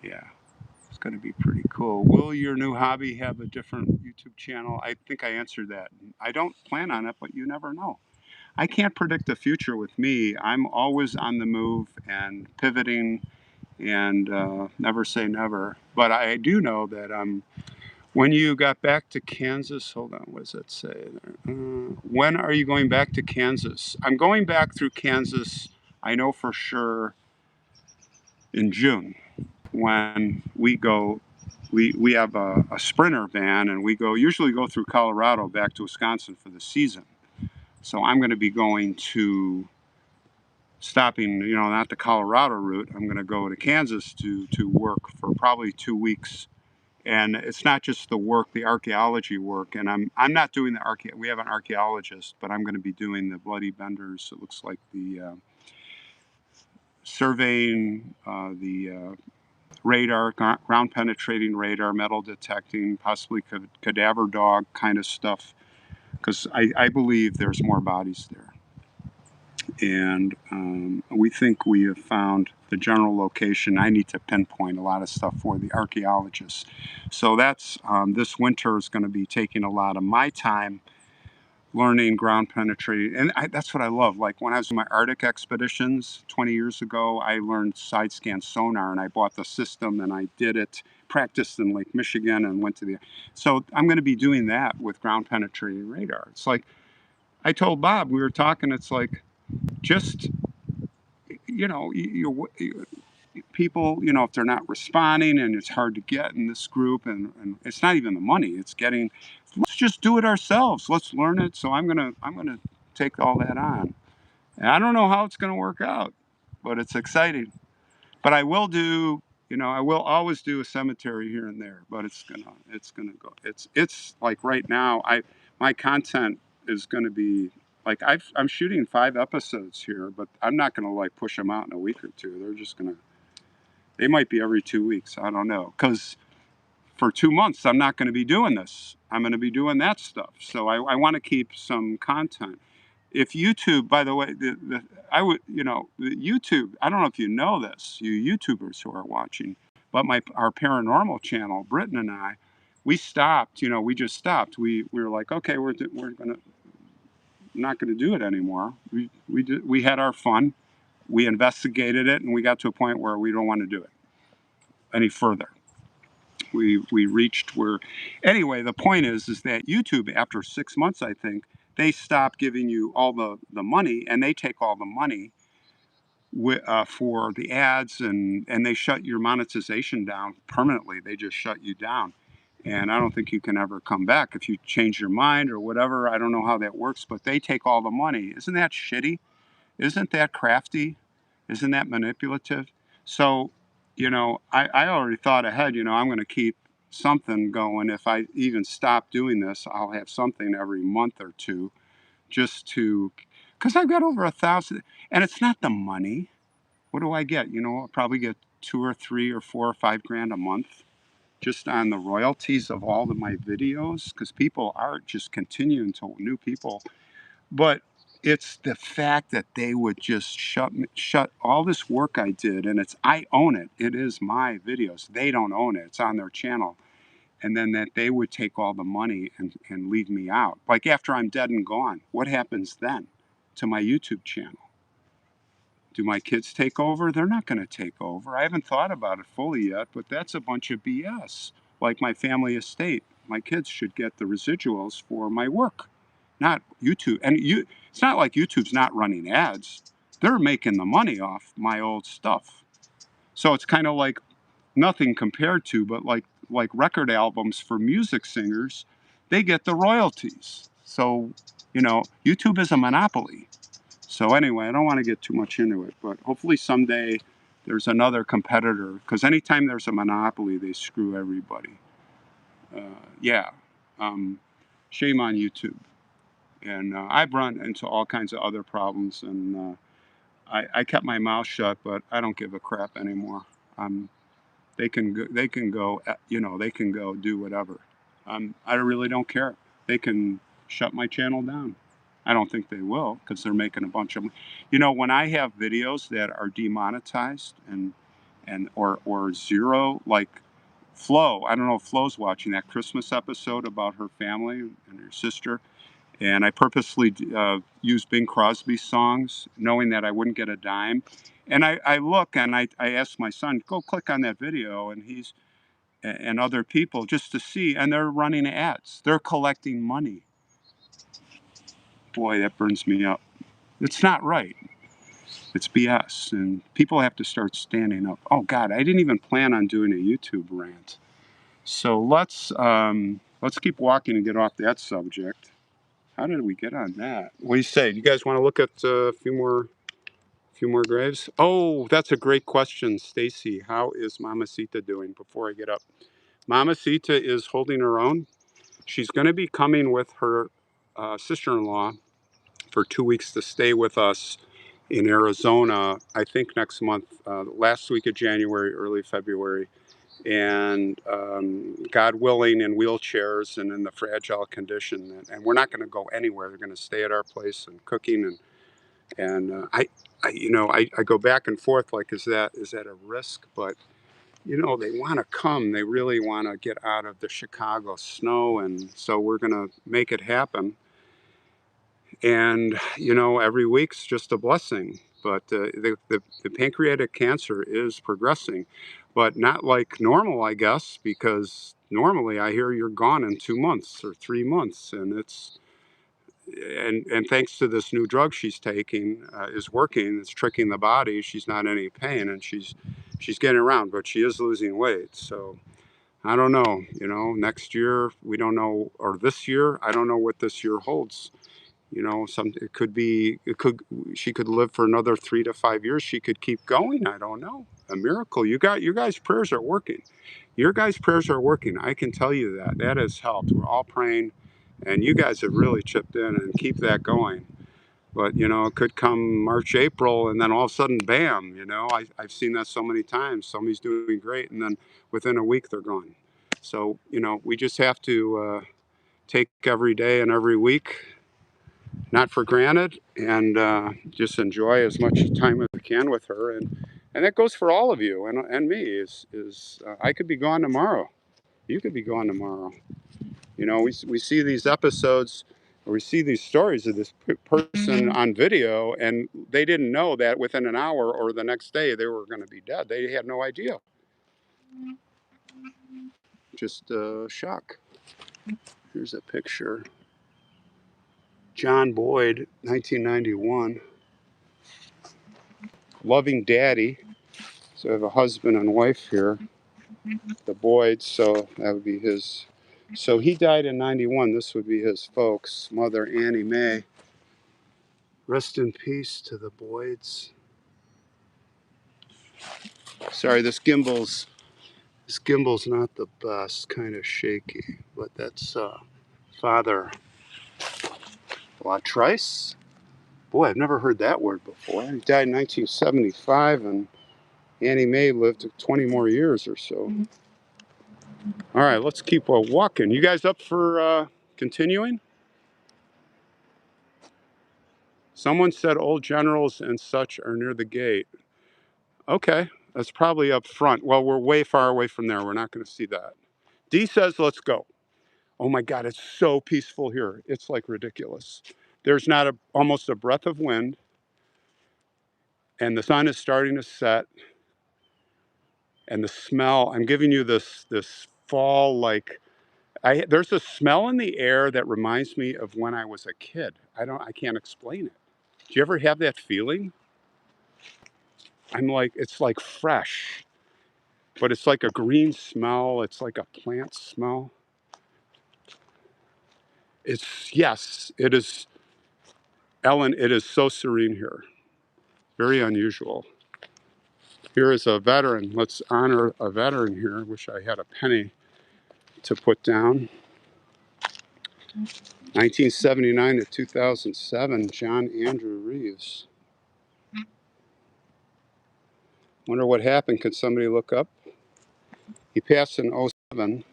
Yeah, it's going to be pretty cool. Will your new hobby have a different YouTube channel? I think I answered that. I don't plan on it, but you never know. I can't predict the future with me. I'm always on the move and pivoting, and never say never. But I do know that when you got back to Kansas, hold on, what does that say there? When are you going back to Kansas? I'm going back through Kansas, I know for sure, in June when we go. We have a Sprinter van, and we usually go through Colorado back to Wisconsin for the season. So I'm going to be going to stopping, not the Colorado route. I'm going to go to Kansas to work for probably 2 weeks. And it's not just the work, the archaeology work. And I'm not doing the we have an archaeologist, but I'm going to be doing the Bloody Benders. It looks like the surveying, the radar, ground penetrating radar, metal detecting, possibly cadaver dog kind of stuff, because I believe there's more bodies there. And we think we have found the general location. I need to pinpoint a lot of stuff for the archaeologists. So that's this winter is going to be taking a lot of my time learning ground penetrating. And that's what I love. Like when I was in my Arctic expeditions 20 years ago, I learned side scan sonar, and I bought the system and I did it, practiced in Lake Michigan, and went to the. So I'm going to be doing that with ground penetrating radar. It's like I told Bob, we were talking, it's like just, people, if they're not responding and it's hard to get in this group, and it's not even the money, it's getting, let's just do it ourselves. Let's learn it. So I'm gonna take all that on. And I don't know how it's gonna work out, but it's exciting. But I will do, I will always do a cemetery here and there, but it's gonna go. It's like right now, my content is gonna be like I'm shooting 5 episodes here, but I'm not gonna like push them out in a week or two. They might be every 2 weeks. I don't know, because for 2 months I'm not gonna be doing this. I'm gonna be doing that stuff. So I want to keep some content. If YouTube, by the way, I would, the YouTube, I don't know if you know this, you YouTubers who are watching, but our paranormal channel, Britton and I, we stopped, we just stopped. We were like, okay, we're not gonna do it anymore. We had our fun, we investigated it, and we got to a point where we don't want to do it any further. We reached where, anyway, the point is that YouTube, after 6 months, I think, they stop giving you all the money, and they take all the money for the ads, and they shut your monetization down permanently. They just shut you down. And I don't think you can ever come back if you change your mind or whatever. I don't know how that works, but they take all the money. Isn't that shitty? Isn't that crafty? Isn't that manipulative? So, I already thought ahead, I'm going to keep something going. If I even stop doing this, I'll have something every month or two, just to, because I've got over 1,000, and it's not the money. What do I get? I'll probably get 2 or 3 or 4 or 5 grand a month just on the royalties of all of my videos, because people are just continuing to, new people. But it's the fact that they would just shut all this work I did, and I own it. It is my videos. They don't own it. It's on their channel. And then that they would take all the money and leave me out. Like after I'm dead and gone, what happens then to my YouTube channel? Do my kids take over? They're not going to take over. I haven't thought about it fully yet, but that's a bunch of BS. Like my family estate, my kids should get the residuals for my work, not YouTube. And it's not like YouTube's not running ads. They're making the money off my old stuff. So it's kind of like nothing compared to, but like record albums for music singers, they get the royalties. So, YouTube is a monopoly. So anyway, I don't want to get too much into it, but hopefully someday there's another competitor, because anytime there's a monopoly, they screw everybody. Yeah, shame on YouTube. And I've run into all kinds of other problems, and I kept my mouth shut, but I don't give a crap anymore. They can go, they can go, they can go do whatever. I really don't care. They can shut my channel down. I don't think they will, because they're making a bunch of, when I have videos that are demonetized or zero, like Flo. I don't know if Flo's watching that Christmas episode about her family and her sister. And I purposely used Bing Crosby songs, knowing that I wouldn't get a dime. And I look and I ask my son, go click on that video, and other people, just to see, and they're running ads. They're collecting money. Boy, that burns me up. It's not right. It's BS, and people have to start standing up. Oh God, I didn't even plan on doing a YouTube rant. So let's keep walking and get off that subject. How did we get on that? What do you say? Do you guys want to look at a few more graves? Oh, that's a great question, Stacy. How is Mamacita doing? Before I get up, Mamacita is holding her own. She's going to be coming with her sister-in-law for 2 weeks to stay with us in Arizona, I think next month, last week of January, early February. And God willing, in wheelchairs and in the fragile condition. And we're not going to go anywhere. They're going to stay at our place and cooking. And I go back and forth like, is that a risk? But they want to come. They really want to get out of the Chicago snow, and so we're going to make it happen. And every week's just a blessing. But the pancreatic cancer is progressing, but not like normal, I guess, because normally I hear you're gone in 2 months or 3 months, and thanks to this new drug she's taking, is working. It's tricking the body. She's not in any pain, and she's getting around, but she is losing weight. So I don't know. Next year we don't know, or this year I don't know what this year holds. She could live for another 3 to 5 years. She could keep going. I don't know. A miracle. You guys' prayers are working. Your guys' prayers are working. I can tell you that. That has helped. We're all praying, and you guys have really chipped in, and keep that going. But it could come March, April, and then all of a sudden, bam. I've seen that so many times. Somebody's doing great, and then within a week they're gone. So we just have to take every day and every week not for granted, and just enjoy as much time as we can with her, and that goes for all of you and me. I could be gone tomorrow. You could be gone tomorrow. We see these episodes, or we see these stories of this person on video, and they didn't know that within an hour or the next day they were going to be dead. They had no idea. Just shock. Here's a picture. John Boyd, 1991. Loving Daddy. So I have a husband and wife here, the Boyds, so that would be his. So he died in 91. This would be his folks, Mother Annie Mae. Rest in peace to the Boyds. Sorry, this gimbal's not the best, kind of shaky, but that's Father Latrice. Boy, I've never heard that word before. He died in 1975, and Annie Mae lived 20 more years or so. All right, let's keep walking. You guys up for continuing? Someone said old generals and such are near the gate. Okay, that's probably up front. Well, we're way far away from there. We're not going to see that. D says, let's go. Oh my God, it's so peaceful here. It's like ridiculous. There's not almost a breath of wind, and the sun is starting to set, and the smell, I'm giving you this fall, like, there's a smell in the air that reminds me of when I was a kid. I can't explain it. Do you ever have that feeling? It's like fresh, but it's like a green smell. It's like a plant smell. Yes, it is, Ellen, it is so serene here. Very unusual. Here is a veteran. Let's honor a veteran here. Wish I had a penny to put down. 1979 to 2007, John Andrew Reeves. Wonder what happened. Could somebody look up? He passed in 07.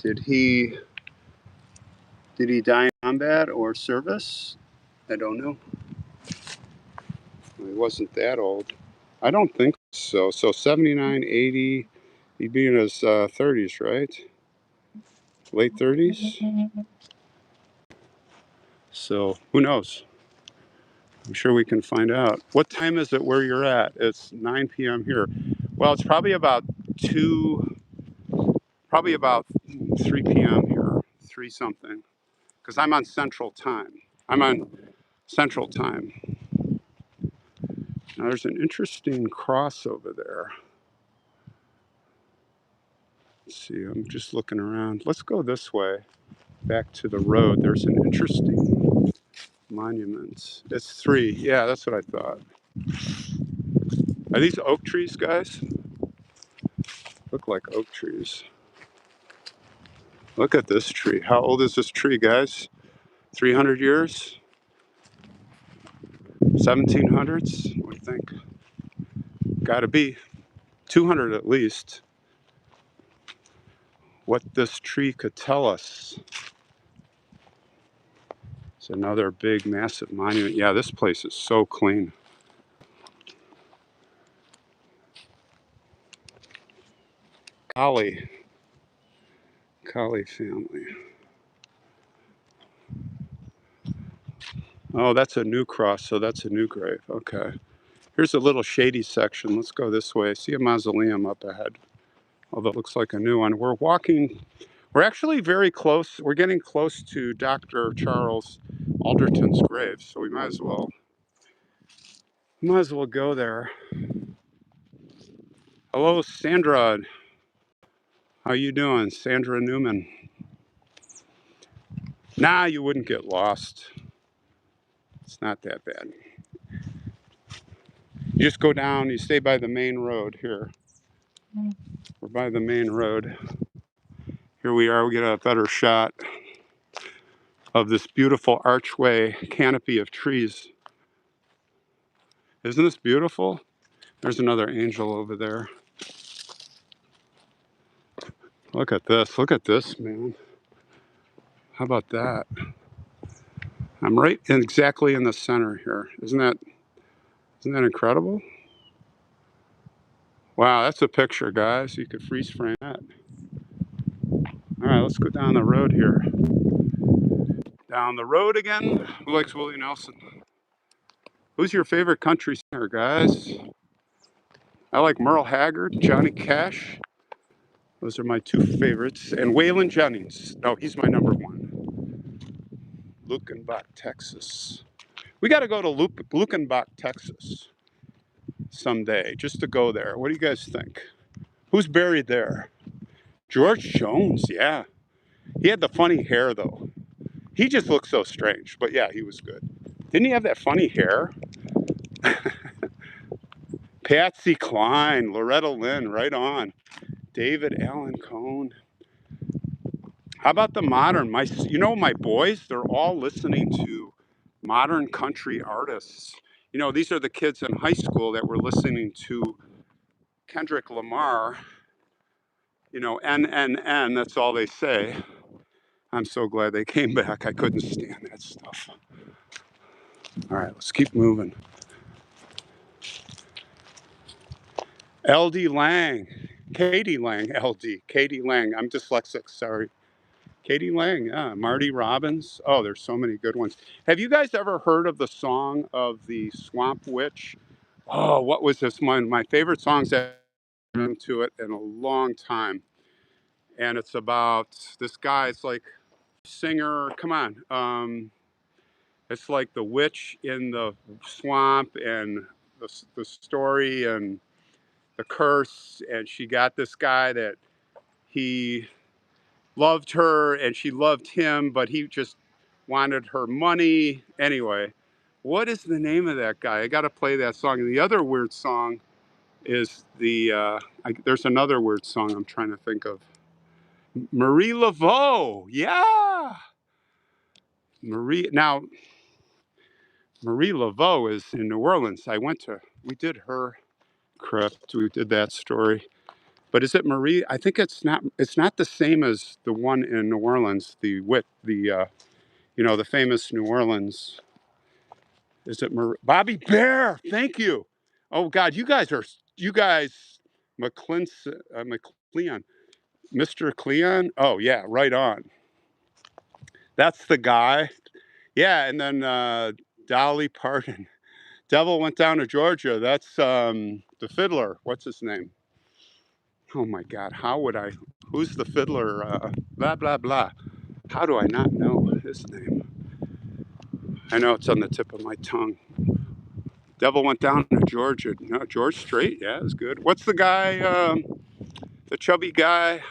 Did he die in combat or service? I don't know. He wasn't that old. I don't think so. So 79, 80, he'd be in his 30s, right? Late 30s? So who knows? I'm sure we can find out. What time is it where you're at? It's 9 p.m. here. Well, it's probably about 3 p.m. here, 3 something, because I'm on Central Time. I'm on Central Time. Now there's an interesting cross over there. Let's see, I'm just looking around. Let's go this way, back to the road. There's an interesting monument. It's 3. Yeah, that's what I thought. Are these oak trees, guys? Look like oak trees. Look at this tree. How old is this tree, guys? 300 years? 1700s? What do you think? Gotta be 200 at least. What this tree could tell us. It's another big, massive monument. Yeah, this place is so clean. Kali family. Oh, that's a new cross, so that's a new grave. Okay. Here's a little shady section. Let's go this way. I see a mausoleum up ahead, although it looks like a new one. We're walking, we're actually very close. We're getting close to Dr. Charles Alderton's grave, so we might as well go there. Hello, Sandra. How you doing? Sandra Newman. Nah, you wouldn't get lost. It's not that bad. You just go down, you stay by the main road here. We're by the main road. Here we are, we get a better shot of this beautiful archway canopy of trees. Isn't this beautiful? There's another angel over there. Look at this, man. How about that? I'm right exactly in the center here. Isn't that incredible? Wow, that's a picture, guys. You could freeze frame that. All right, let's go down the road here. Down the road again. Who likes Willie Nelson? Who's your favorite country singer, guys? I like Merle Haggard, Johnny Cash. Those are my 2 favorites. And Waylon Jennings. No, he's my number 1. Lukenbach, Texas. We got to go to Lukenbach, Texas someday, just to go there. What do you guys think? Who's buried there? George Jones, yeah. He had the funny hair, though. He just looked so strange, but yeah, he was good. Didn't he have that funny hair? Patsy Cline, Loretta Lynn, right on. David Allen Cohn. How about the modern? My boys, they're all listening to modern country artists. These are the kids in high school that were listening to Kendrick Lamar. N, that's all they say. I'm so glad they came back. I couldn't stand that stuff. All right, let's keep moving. LD Lang. Katie Lang, LD. Katie Lang. I'm dyslexic, sorry. Katie Lang, yeah. Marty Robbins. Oh, there's so many good ones. Have you guys ever heard of the song of the Swamp Witch? Oh, what was this one? My favorite songs that I've been to it in a long time. And it's about this guy. It's like singer. Come on. It's like the witch in the swamp and the story and the curse. And she got this guy that he loved her and she loved him, but he just wanted her money. Anyway, what is the name of that guy? I got to play that song. And the other weird song is there's another weird song I'm trying to think of. Marie Laveau. Yeah. Marie Laveau is in New Orleans. We did her crypt. We did that story. But is it Marie? I think it's not the same as the one in New Orleans, the famous New Orleans. Is it Bobby Bear? Thank you. Oh God, you guys, McCleon, Mr. Cleon. Oh yeah, right on. That's the guy. Yeah, and then Dolly Parton. Devil Went Down to Georgia. That's the fiddler. What's his name? Oh my God, who's the fiddler? Blah, blah, blah. How do I not know his name? I know it's on the tip of my tongue. Devil Went Down to Georgia. No, George Strait. Yeah, it's good. What's the guy, the chubby guy?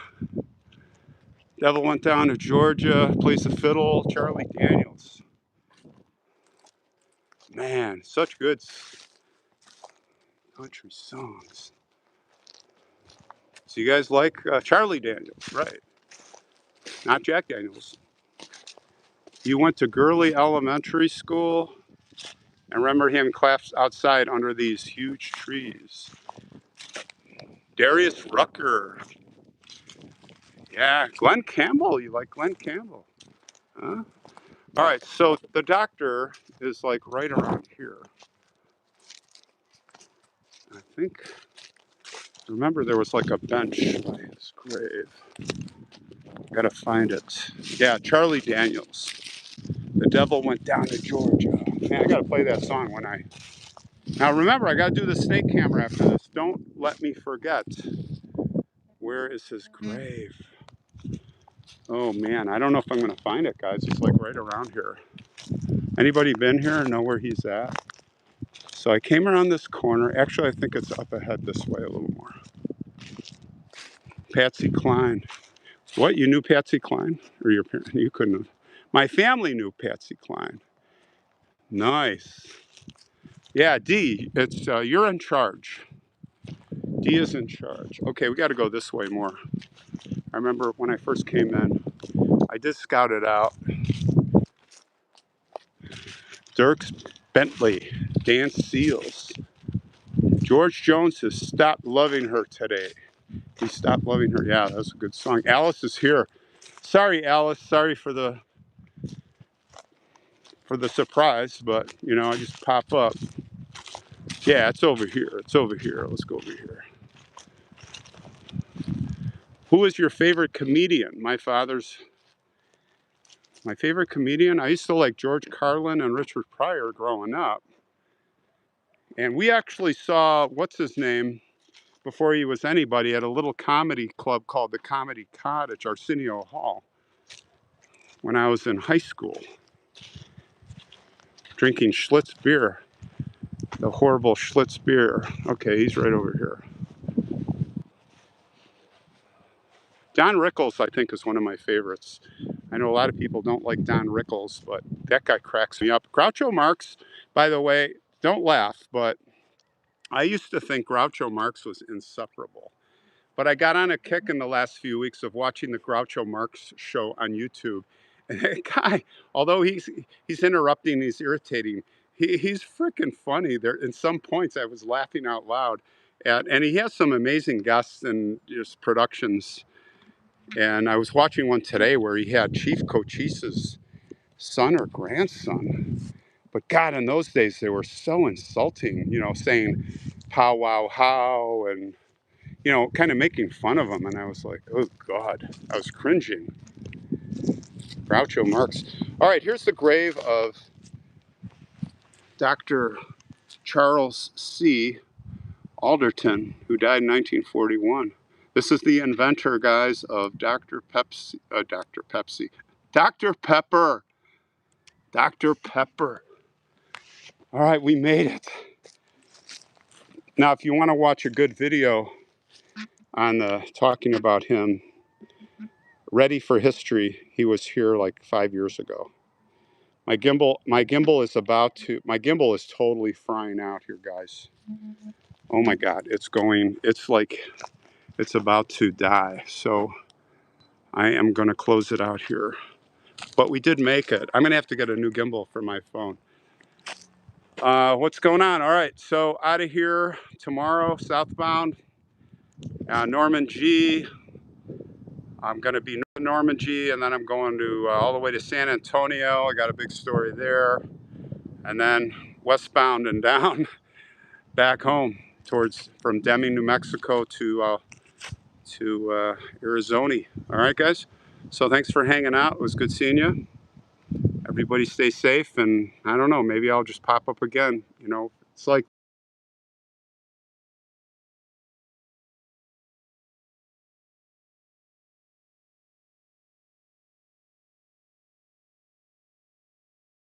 Devil Went Down to Georgia. Plays the fiddle. Charlie Daniels. Man, such good country songs. So you guys like Charlie Daniels, right? Not Jack Daniels. You went to Gurley Elementary School. And remember him claps outside under these huge trees. Darius Rucker. Yeah, Glenn Campbell. You like Glenn Campbell? Huh? All right, so the doctor is like right around here. I think, remember there was like a bench by his grave. Gotta find it. Yeah, Charlie Daniels. The Devil Went Down to Georgia. Man, I gotta play that song when I... Now remember, I gotta do the snake camera after this. Don't let me forget. Where is his grave? Oh man, I don't know if I'm gonna find it, guys. It's like right around here. Anybody been here and know where he's at? So I came around this corner. Actually, I think it's up ahead this way a little more. Patsy Cline. What, you knew Patsy Cline? Or your parents? You couldn't have. My family knew Patsy Cline. Nice. Yeah, D, it's you're in charge. D is in charge. Okay, we got to go this way more. I remember when I first came in, I did scout it out. Dirks Bentley, Dan Seals. George Jones has stopped loving her today. He stopped loving her. Yeah, that's a good song. Alice is here. Sorry, Alice. Sorry for the surprise, but you know, I just pop up. Yeah, it's over here. It's over here. Let's go over here. Who is your favorite comedian? My favorite comedian? I used to like George Carlin and Richard Pryor growing up. And we actually saw, what's his name, before he was anybody, at a little comedy club called the Comedy Cottage, Arsenio Hall, when I was in high school, drinking Schlitz beer, the horrible Schlitz beer. Okay, he's right over here. Don Rickles, I think, is one of my favorites. I know a lot of people don't like Don Rickles, but that guy cracks me up. Groucho Marx, by the way, don't laugh, but I used to think Groucho Marx was insufferable. But I got on a kick in the last few weeks of watching the Groucho Marx show on YouTube. And that guy, although he's interrupting, he's irritating, he's freaking funny. There, in some points, I was laughing out loud. And he has some amazing guests and just productions. And I was watching one today where he had Chief Cochise's son or grandson. But God, in those days, they were so insulting, you know, saying pow wow how and, you know, kind of making fun of him. And I was like, oh God, I was cringing. Groucho Marx. All right, here's the grave of Dr. Charles C. Alderton, who died in 1941. This is the inventor, guys, of Dr. Pepper. Dr. Pepper. All right, we made it. Now, if you want to watch a good video on talking about him, Ready for History, he was here like 5 years ago. My gimbal is totally frying out here, guys. Oh my God, it's about to die. So I am going to close it out here. But we did make it. I'm going to have to get a new gimbal for my phone. What's going on? All right, so out of here tomorrow, southbound, Norman G. I'm going to be Norman G, and then I'm going to all the way to San Antonio. I got a big story there. And then westbound and down back home from Deming, New Mexico to Arizona. All right, guys. So thanks for hanging out. It was good seeing you. Everybody stay safe, and I don't know, maybe I'll just pop up again. You know, it's like